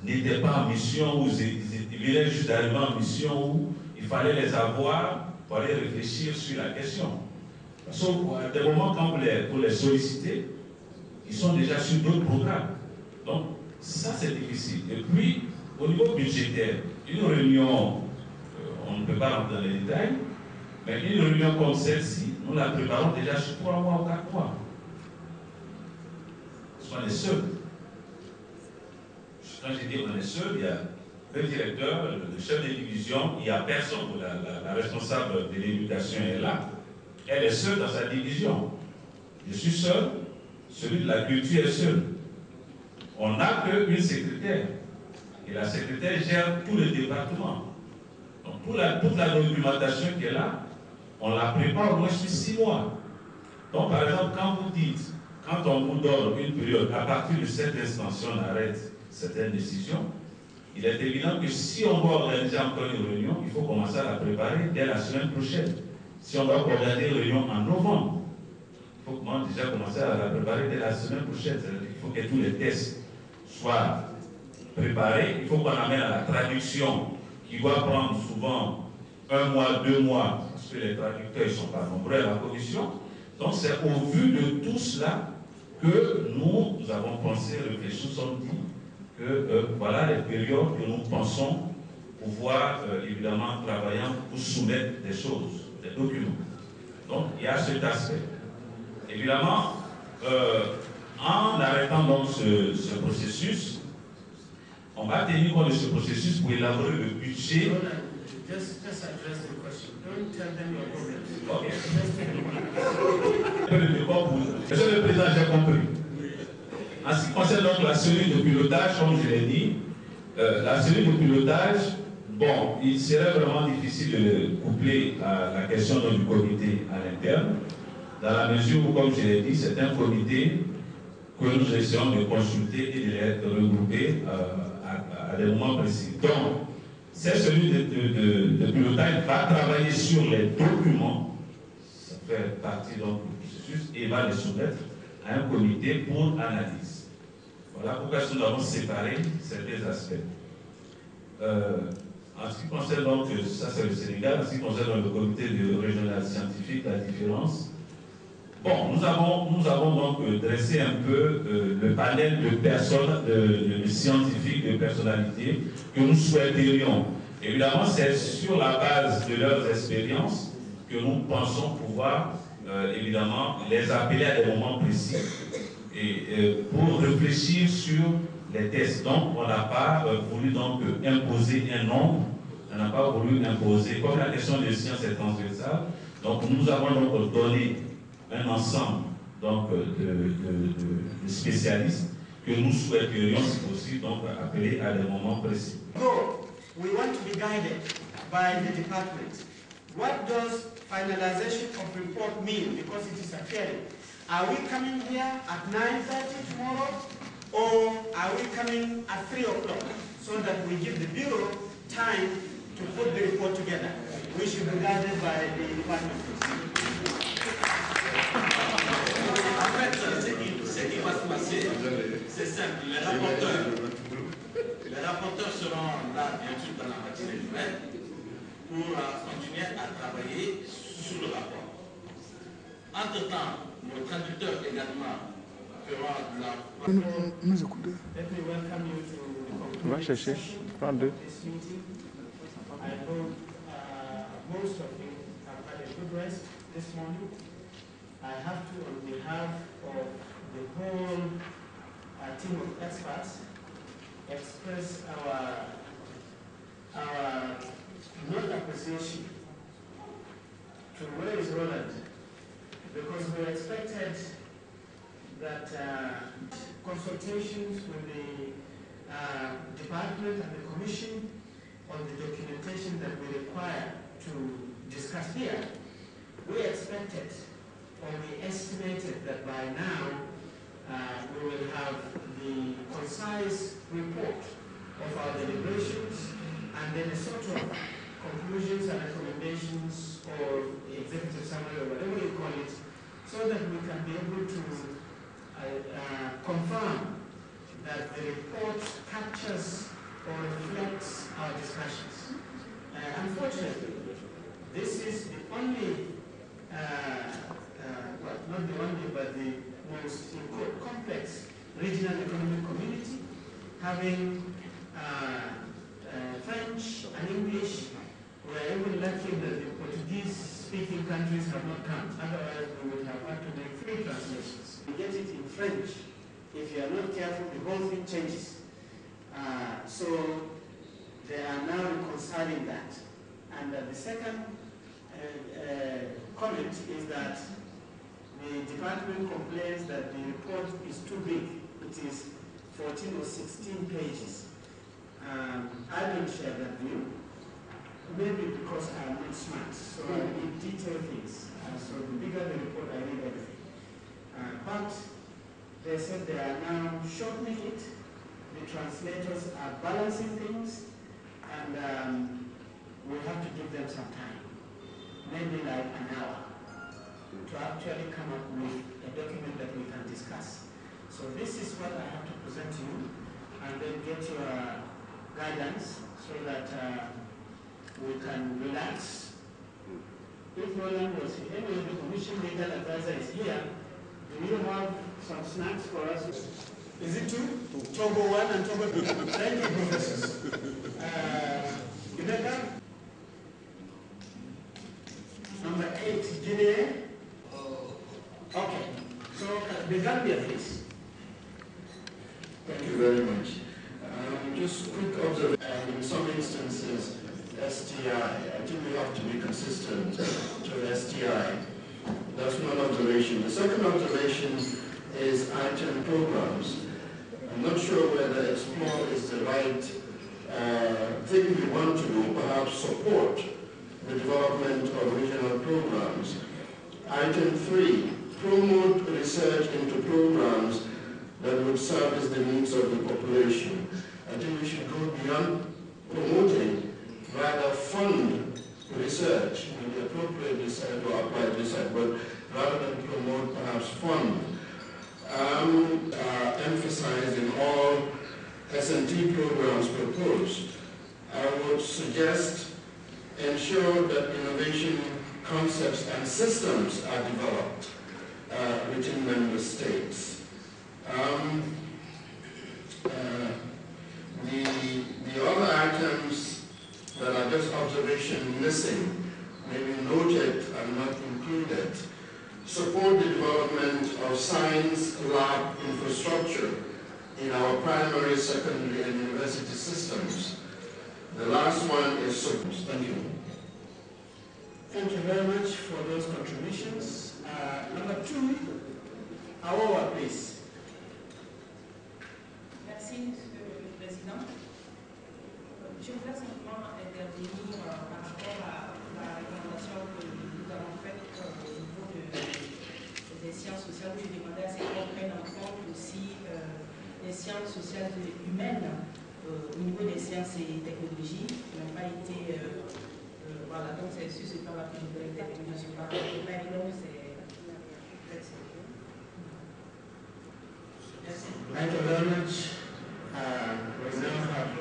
n'étaient pas en mission, où ils venaient juste d'arriver en mission, où il fallait les avoir pour aller réfléchir sur la question. Sauf à des moments, quand vous les solliciter, ils sont déjà sur d'autres programmes. Donc, ça, c'est difficile. Et puis, au niveau budgétaire, une réunion, on ne peut pas rentrer dans les détails, mais une réunion comme celle-ci, nous la préparons déjà sur 3 mois ou 4 mois. On est seuls. Quand je dis on est seuls, il y a le directeur, le chef de division, il n'y a personne. La responsable de l'éducation est là. Elle est seule dans sa division. Je suis seul, celui de la culture est seul. On n'a qu'une secrétaire. Et la secrétaire gère tout le département. Donc toute la documentation qui est là, on la prépare au moins sur 6 mois. Donc, par exemple, quand vous dites, quand on vous donne une période, à partir de cette extension, on arrête certaines décisions, il est évident que si on doit organiser encore une réunion, il faut commencer à la préparer dès la semaine prochaine. Si on doit organiser une réunion en novembre, il faut déjà commencer à la préparer dès la semaine prochaine. C'est-à-dire qu'il faut que tous les tests soient préparés. Il faut qu'on amène à la traduction qui doit prendre souvent 1 mois, 2 mois, parce que les traducteurs ne sont pas nombreux à la commission. Donc c'est au vu de tout cela que nous avons pensé, réfléchi, nous sommes dit que voilà les périodes que nous pensons pouvoir évidemment travailler pour soumettre des choses, des documents. Donc il y a cet aspect. Évidemment, en arrêtant donc ce processus, on va tenir compte de ce processus pour élaborer le budget. Just address the question. Don't tell them your problems. Okay. Monsieur le Président, j'ai compris. En ce qui concerne donc la cellule de pilotage, comme je l'ai dit, la cellule de pilotage, bon, il serait vraiment difficile de coupler à la question du comité à l'interne, dans la mesure où, comme je l'ai dit, c'est un comité que nous essayons de consulter et de les regrouper à des moments précis. Donc, c'est celui de pilotage va travailler sur les documents, ça fait partie donc du processus, et va les soumettre à un comité pour analyse. Voilà pourquoi nous avons séparé ces deux aspects. En ce qui concerne donc, ça c'est le Sénégal, en ce qui concerne le comité régional scientifique, la différence. Bon, nous avons donc dressé un peu le panel de personnes, de scientifiques, de personnalités que nous souhaiterions. Évidemment, c'est sur la base de leurs expériences que nous pensons pouvoir, évidemment, les appeler à des moments précis et pour réfléchir sur les tests. Donc, on n'a pas voulu donc imposer un nombre, on n'a pas voulu imposer, comme la question des sciences est transversale, donc nous avons donc donné un ensemble donc, de spécialistes que nous souhaiterions, si possible, donc, appeler à des moments précis. Go. We want to be guided by the department. What does finalization of report mean? Because it is a hearing. Are we coming here at 9:30 tomorrow, or are we coming at 3 o'clock so that we give the Bureau time to put the report together? We should be guided by the department. En fait, ce qui va se passer, c'est simple. Les rapporteurs seront là, bien sûr, dans la matinée nouvelle, pour continuer à travailler sur le rapport. Entre-temps, nos traducteurs également feront de la... Nous écoutez. Let me welcome you to the conclusion session of this meeting. I hope most of you have had a good rest this morning. I have to, on behalf of the whole team of experts, express our non-appreciation to where is Roland, because we expected that consultations with the department and the commission on the documentation that we require to discuss here. We expected, or we estimated, that by now we will have the concise report of our deliberations and then a sort of conclusions and recommendations or executive summary or whatever you call it, so that we can be able to confirm that the report captures or reflects our discussions. Unfortunately, this is the only, well, not the only, but the most complex regional economic community, having French and English. We are even lucky that the Portuguese-speaking countries have not come. Otherwise, we would have had to make 3 translations. We get it in French. If you are not careful, the whole thing changes. So they are now reconciling that. And the second comment is that the department complains that the report is too big. It is 14 or 16 pages. I don't share that view. maybe because I am not smart, so I need detailed things. So the bigger the report, I need everything. But they said they are now shortening it. The translators are balancing things, and we have to give them some time, maybe like an hour, to actually come up with a document that we can discuss. So this is what I have to present to you, and then get your guidance so that we can relax. If Roland was here, anyway, the Commission Legal Advisor is here. Do you have some snacks for us? Is it two? Togo 1 and Togo 2. Thank you, professors. Rebecca? Number 8, Guinea. Okay. So, the Gambia, please. Thank you very much. Just quick observation. In some instances, STI, I think we have to be consistent to STI. That's one observation. The second observation is item programs. I'm not sure whether explore is the right thing we want to do, perhaps support the development of regional programs. Item 3, promote research into programs that would service the needs of the population. I think we should go beyond promoting, rather fund research, and the appropriate research or applied research, but rather than promote, perhaps fund. Emphasized in all S&T programs proposed. I would suggest ensure that innovation concepts and systems are developed within member states. The other items that are just observation missing, maybe noted and not included, support the development of science lab infrastructure in our primary, secondary, and university systems. The last one is support. Thank you. Thank you very much for those contributions. Number 2, Awowa, please. Merci, Monsieur le Président. Je voudrais simplement intervenir par rapport à la recommandation que nous avons faite au niveau des sciences sociales, où je demandais à ce qu'on prenne en compte aussi les sciences sociales et humaines au niveau des sciences et technologies qui n'ont pas été... voilà, donc c'est sur ce plan-là que je voudrais intervenir. Je ne sais pas évident, c'est... Merci. Thank you very much. We now have...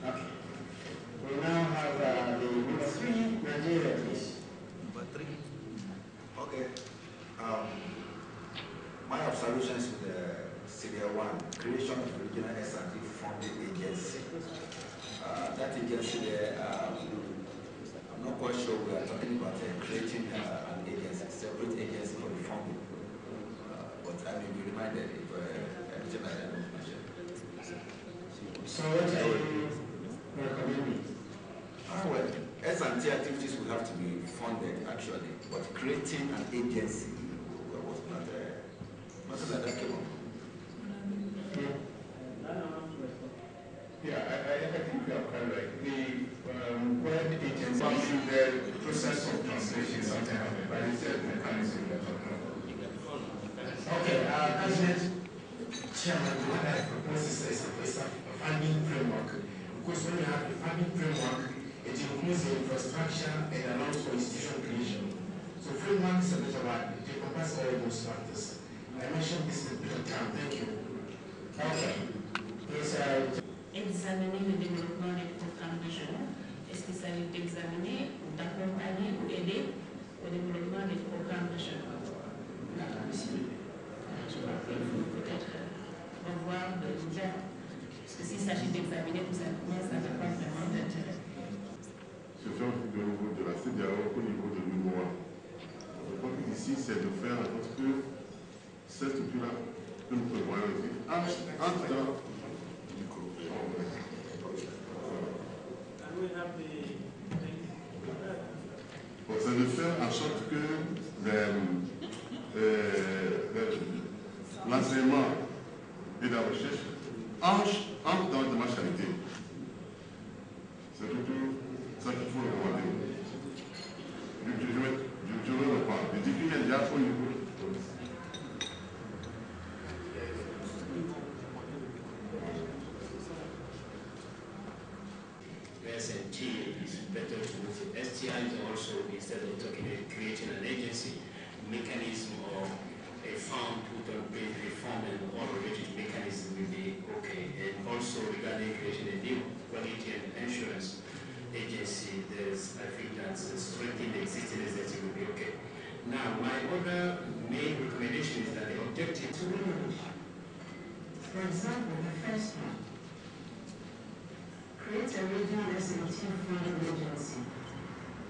Okay. We now have the number 3, Nigeria, please. Number 3. Okay. My observations with the Syria 1, creation of regional S&T funding agency. That agency there, I'm not quite sure we are talking about creating an agency, separate agency for the funding. But I may be reminded if anything like that was mentioned. So what are you recommending? Well, S&T activities will have to be funded actually, but creating an agency was not nothing like that came up. Yeah, I think you are quite right. The word agency, the process of translation is something happening, but it's a mechanism that we're talking about. Okay, President Chairman, what I propose is a funding framework. Because when you have a funding framework, it includes the infrastructure and allows for institution creation. So framework is a better word. It encompasses all those factors. I mentioned this in a bit of time. Thank you. Okay. Examiner le développement des programmes régionaux. Est-ce qu'il s'agit d'examiner ou d'accompagner ou aider au développement des programmes régionaux? Je crois qu'il faut peut-être revoir le terme. Parce que s'il s'agit d'examiner tout simplement, ça n'a pas vraiment d'intérêt. Se fait au niveau de la CEDEAO, au niveau de l'UMOA. Le point ici, c'est de faire en sorte que cette structure-là que nous prévoyons ici entre dans c'est de faire en sorte que l'enseignement et la recherche entrent dans la démarche qualité. C'est ça qu'il faut demander. Je reprends. Les défis médias au niveau de SNT is better to move to STI is also, instead of creating an agency, mechanism or a fund put on place reform and all related mechanism will be okay. And also regarding creating a new quality and insurance agency, I think that strengthening the existing agency will be okay. Now, my other main recommendation is that the objective to for example, the first one, create a regional SNT funding agency.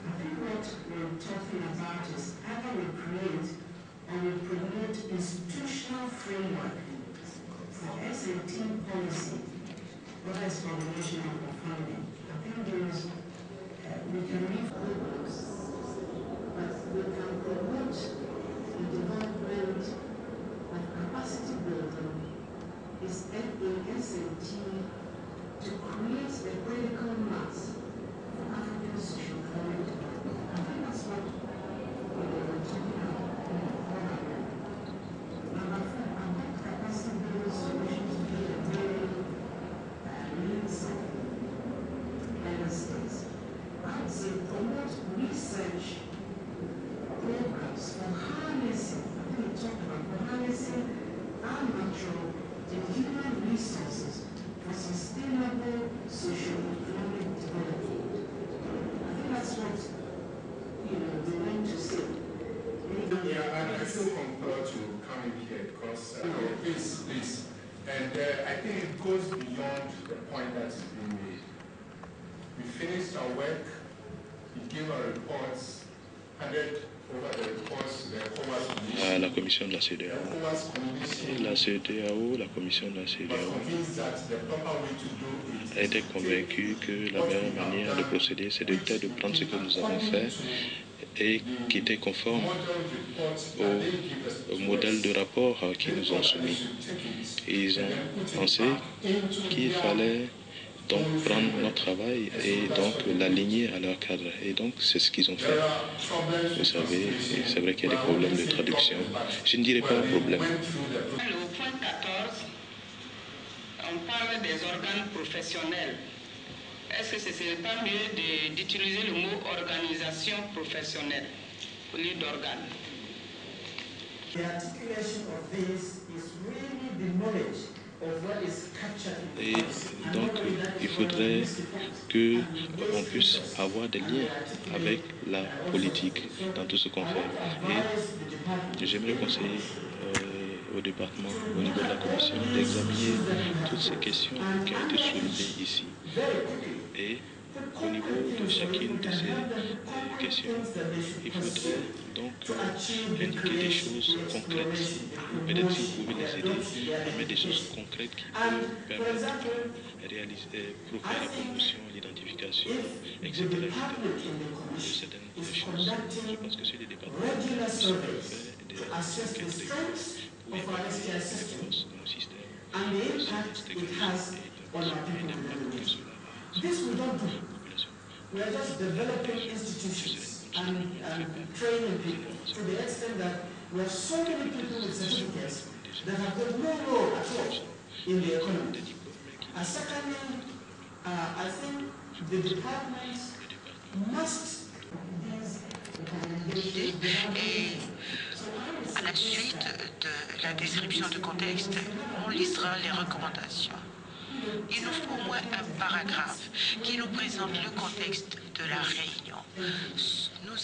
I think what we're talking about is either we create or we promote institutional framework for SNT policy, whether it's combination of funding. I think we can leave programs, but we can promote the development of capacity building is in SNT to create a critical mass for African social development. I think that's what we're talking about. Number 4, about capacity building solutions to be a very needs of United States. I would say promote research programs for harnessing, I think we talked about, for harnessing our natural and human resources for sustainable socio-economic development. I think that's what we want to say. Yeah, I feel compelled to come in here because please. And I think it goes beyond the point that is being made. We finished our work, we gave our reports, handed over the reports to the ECOWAS Commission. À la commission de la CEDEAO. La CEDEAO, la commission de la CEDEAO était convaincue que la meilleure manière de procéder, c'est de prendre ce que nous avons fait et qui était conforme au modèle de rapport qu'ils nous ont soumis. Et ils ont pensé qu'il fallait donc prendre notre travail et donc l'aligner à leur cadre. Et donc c'est ce qu'ils ont fait. Vous savez, c'est vrai qu'il y a des problèmes de traduction. Je ne dirais pas un problème. Au point 14, on parle des organes professionnels. Est-ce que ce ne serait pas mieux d'utiliser le mot organisation professionnelle au lieu d'organes? The articulation of this is really the knowledge of what is captured in the Et donc, il faudrait qu'on puisse avoir des liens avec la politique dans tout ce qu'on fait. Et j'aimerais conseiller au département, au niveau de la commission, d'examiner toutes ces questions qui ont été soulevées ici. Et au niveau de chacune de ces questions, il faudrait donc indiquer des choses concrètes. Ou peut-être si vous pouvez les aider à mettre des choses concrètes qui peuvent permettre de réaliser, procurer la promotion, l'identification, etc. de certaines choses. Je pense que c'est des départements qui sont faits des enquêtes de pour évaluer les forces de nos systèmes, This we don't do. We are just developing institutions and training people to the extent that we have so many people with certificates that have got no role at all in the economy. And secondly, I think the department must Et à la suite de la description de contexte, on listera les recommandations. Il nous faut au moins un paragraphe qui nous présente le contexte de la réunion. Nous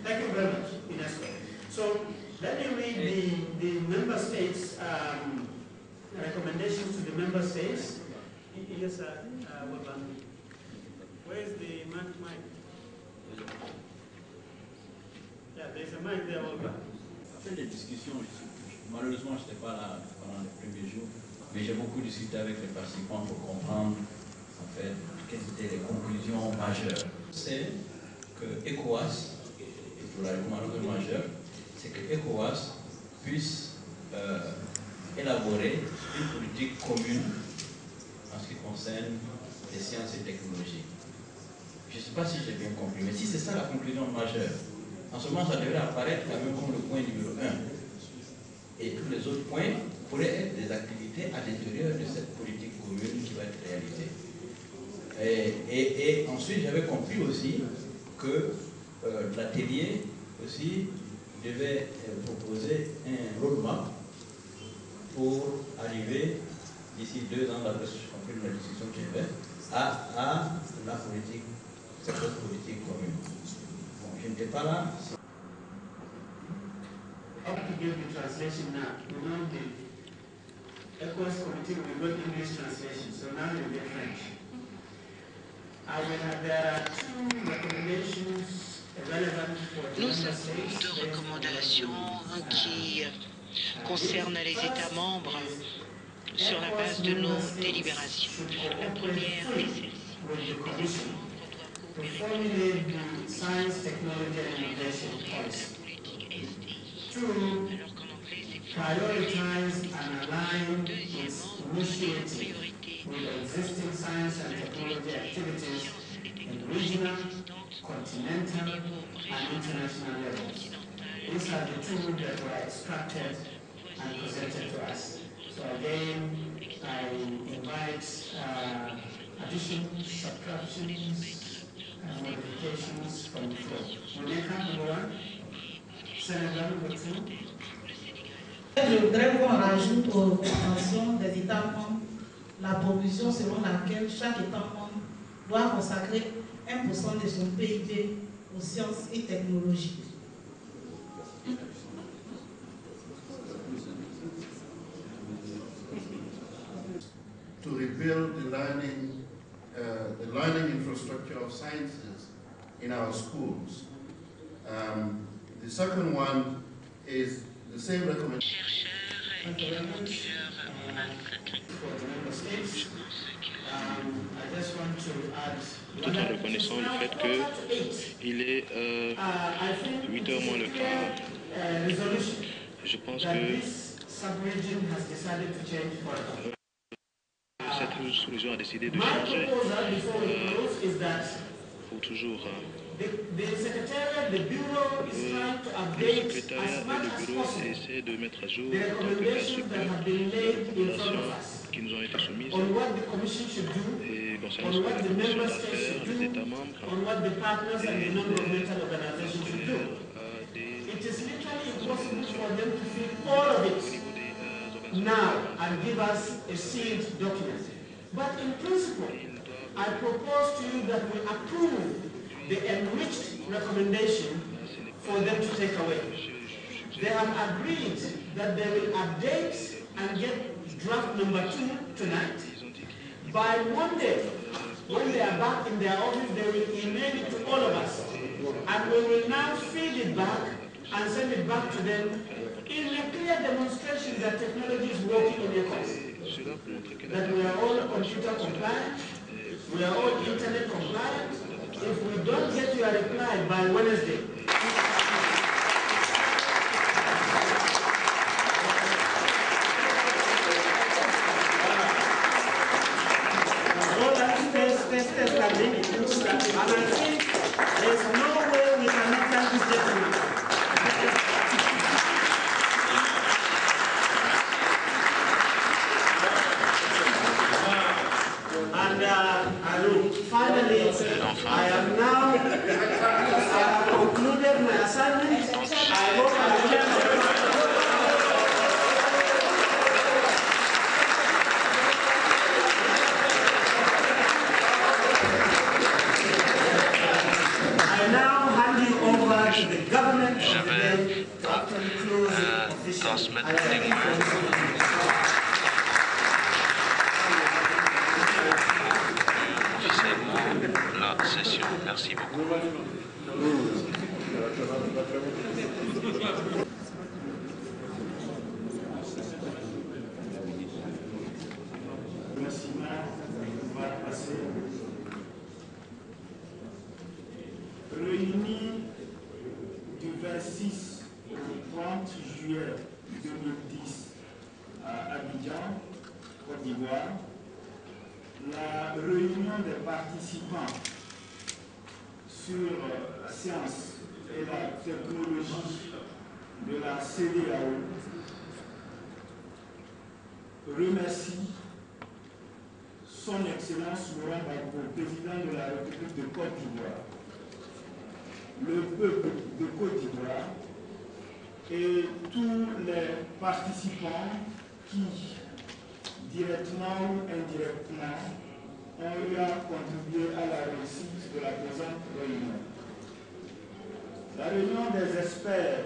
Thank you very much, Inesco. So let me read the member states' recommendations to the member states. Yes, sir. Where's the mic? Yeah, there's a mic there, Olga. On fait des discussions ici. Malheureusement, je n'étais pas là pendant les premiers jours, mais j'ai beaucoup discuté avec les participants pour comprendre en fait quelles étaient les conclusions majeures. C'est que ECOWAS pour la recommandation majeure, c'est que ECOWAS puisse élaborer une politique commune en ce qui concerne les sciences et technologies. Je ne sais pas si j'ai bien compris, mais si c'est ça la conclusion majeure, en ce moment ça devrait apparaître quand même comme le point numéro 1. Et tous les autres points pourraient être des activités à l'intérieur de cette politique commune qui va être réalisée. Et ensuite, j'avais compris aussi que l'atelier aussi devait proposer un roadmap pour arriver d'ici 2 ans, d'après ce que j'ai compris de la discussion que j'ai faite, à la politique, cette politique commune. Bon, je n'étais pas là. Up to give the translation now. We know the ECOWAS committee will go English translation, so now we get French. There are 2 recommendations relevant for the Nous member avons states. 2 recommandations qui concernent les États membres sur la base de nos délibérations. La première est celle-ci. Les États membres doivent coopérer alors qu'en anglais c'est prioritize and align its initiatives with existing science and technology activities in regional, continental, and international levels. These are the 2 that were extracted and presented to us. So again, I invite additions, subtractions, and modifications from the floor. Monica, number 1. Senegal, number 2. Je voudrais qu'on rajoute aux conventions des États membres la provision selon laquelle chaque État membre doit consacrer 1% de son PIB aux sciences et technologies. To rebuild the learning infrastructure of sciences in our schools. The second one is the same recommendation. Tout en reconnaissant le fait qu'il est 8h moins le quart. Je pense que cette sous-région a décidé de changer. Faut toujours... Le secrétariat et le bureau essaient de mettre à jour tant que faire se peut les recommandations qui nous ont été soumises et concernant ce que la Commission doit faire, les États membres et les partenaires à des organisations au niveau des now and give us a sealed document. But in principle, I propose to you that we approve the enriched recommendation for them to take away. They have agreed that they will update and get draft number 2 tonight. By Monday, when they are back in their office, they will email it to all of us. And we will now feed it back and send it back to them in a clear demonstration that technology is working in a course. That we are all computer compliant, we are all internet compliant. If we don't get your reply by Wednesday, all that test can bring it. And I think there's no way we cannot tell this gentleman. And finally, I have concluded my assignment. I hope I can. I now hand you over to the government of the day after the closing official. La session. Merci beaucoup. Merci, on va passer. Réunis du 26 au 30 juillet 2010 à Abidjan, Côte d'Ivoire, la réunion des participants sur la science et la technologie de la CEDEAO remercie Son Excellence Laurent Gbagbo, président de la République de Côte d'Ivoire, le peuple de Côte d'Ivoire et tous les participants qui, directement ou indirectement, ont eu à contribuer à la réussite de la présente réunion. La réunion des experts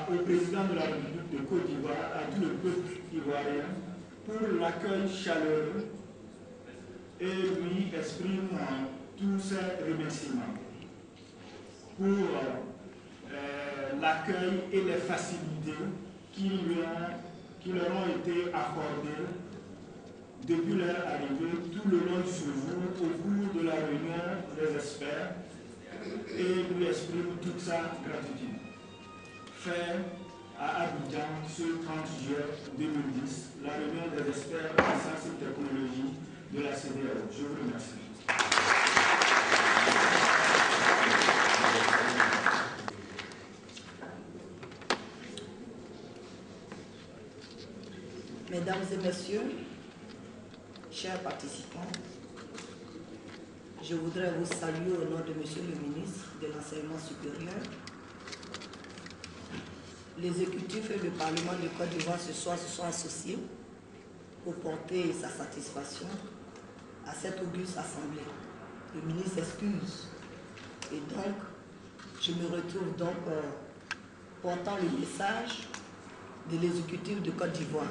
au président de la République de Côte d'Ivoire, à tout le peuple ivoirien, pour l'accueil chaleureux et lui exprime tous ses remerciements pour l'accueil et les facilités qui leur ont été accordées depuis leur arrivée tout le long du séjour au cours de la réunion des experts et lui exprime toute sa gratitude. Fait à Abidjan ce 30 juillet 2010, la réunion des experts en sciences et technologies de la CEDEAO. Je vous remercie. Mesdames et messieurs, chers participants, je voudrais vous saluer au nom de Monsieur le ministre de l'Enseignement supérieur. L'exécutif et le Parlement de Côte d'Ivoire ce soir se sont associés pour porter sa satisfaction à cette auguste assemblée. Le ministre s'excuse et donc je me retrouve donc portant le message de l'exécutif de Côte d'Ivoire.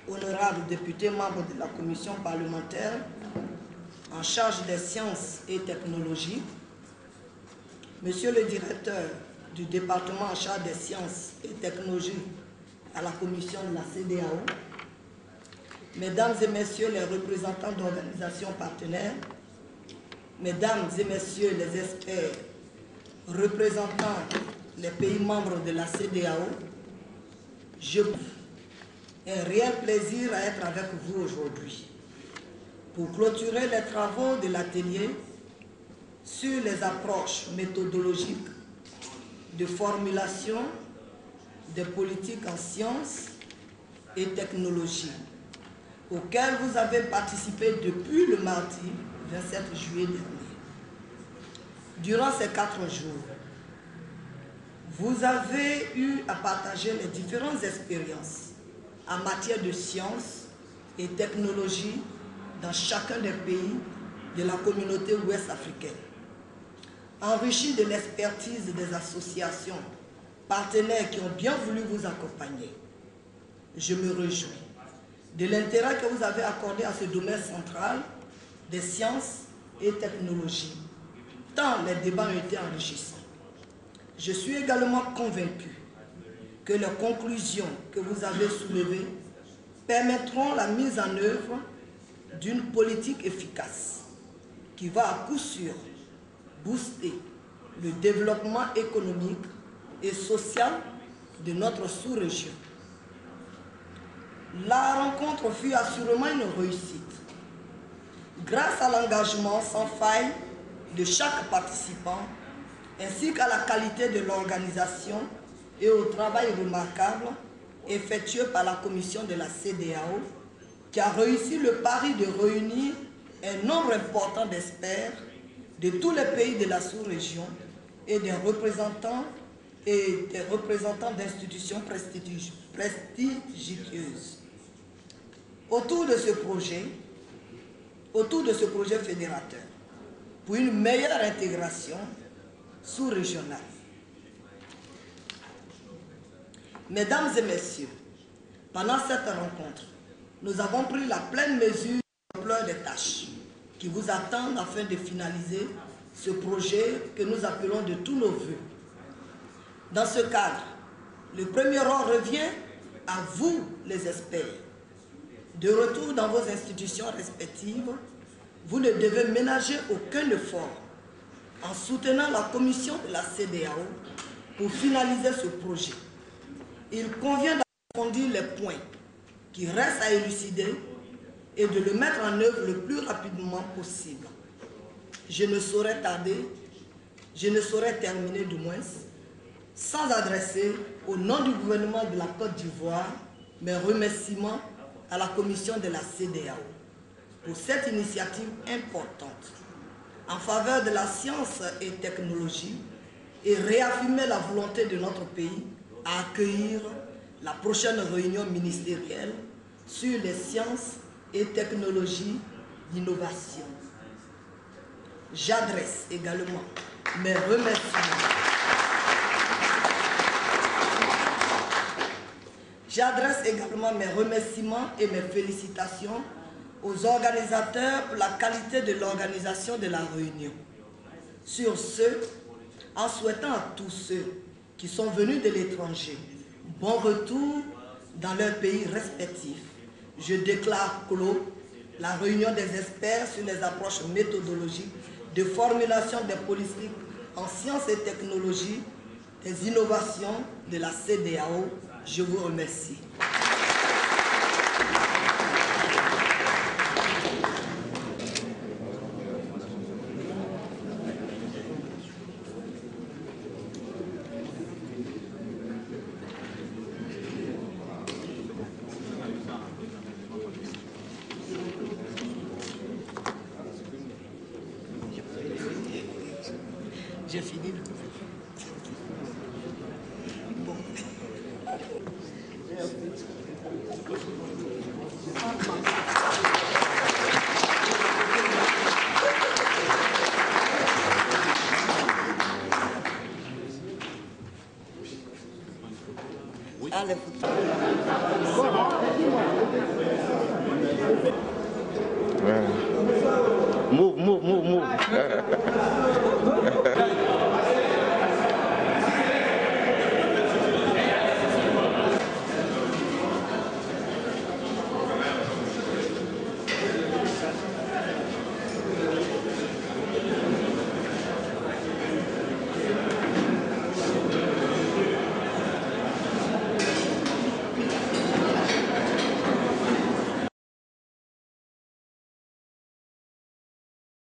Honorables députés membres de la commission parlementaire en charge des sciences et technologies, Monsieur le directeur du département en charge des sciences et technologies à la commission de la CEDEAO, Mesdames et Messieurs les représentants d'organisations partenaires, Mesdames et Messieurs les experts représentant les pays membres de la CEDEAO, j'ai un réel plaisir à être avec vous aujourd'hui pour clôturer les travaux de l'atelier sur les approches méthodologiques de formulation des politiques en sciences et technologies auxquelles vous avez participé depuis le mardi 27 juillet dernier. Durant ces 4 jours, vous avez eu à partager les différentes expériences en matière de sciences et technologies dans chacun des pays de la communauté ouest africaine. Enrichi de l'expertise des associations partenaires qui ont bien voulu vous accompagner, je me réjouis de l'intérêt que vous avez accordé à ce domaine central des sciences et technologies, tant les débats ont été enrichissants. Je suis également convaincu que les conclusions que vous avez soulevées permettront la mise en œuvre d'une politique efficace qui va à coup sûr booster le développement économique et social de notre sous-région. La rencontre fut assurément une réussite. Grâce à l'engagement sans faille de chaque participant, ainsi qu'à la qualité de l'organisation et au travail remarquable effectué par la commission de la CEDEAO, qui a réussi le pari de réunir un nombre important d'experts de tous les pays de la sous-région et des représentants d'institutions prestigieuses. Autour de ce projet fédérateur, pour une meilleure intégration sous-régionale. Mesdames et messieurs, pendant cette rencontre, nous avons pris la pleine mesure de l'ampleur des tâches qui vous attendent afin de finaliser ce projet que nous appelons de tous nos voeux. Dans ce cadre, le premier rang revient à vous, les experts. De retour dans vos institutions respectives, vous ne devez ménager aucun effort en soutenant la commission de la CEDEAO pour finaliser ce projet. Il convient d'approfondir les points qui restent à élucider et de le mettre en œuvre le plus rapidement possible. Je ne saurais terminer du moins sans adresser au nom du gouvernement de la Côte d'Ivoire mes remerciements à la commission de la CEDEAO pour cette initiative importante en faveur de la science et technologie et réaffirmer la volonté de notre pays à accueillir la prochaine réunion ministérielle sur les sciences et technologies d'innovation. J'adresse également mes remerciements. J'adresse également mes remerciements et mes félicitations aux organisateurs pour la qualité de l'organisation de la réunion. Sur ce, en souhaitant à tous ceux qui sont venus de l'étranger bon retour dans leurs pays respectifs, je déclare clos la réunion des experts sur les approches méthodologiques de formulation des politiques en sciences et technologies, des innovations de la CEDEAO. Je vous remercie. J'ai fini. Bon. Allez, move.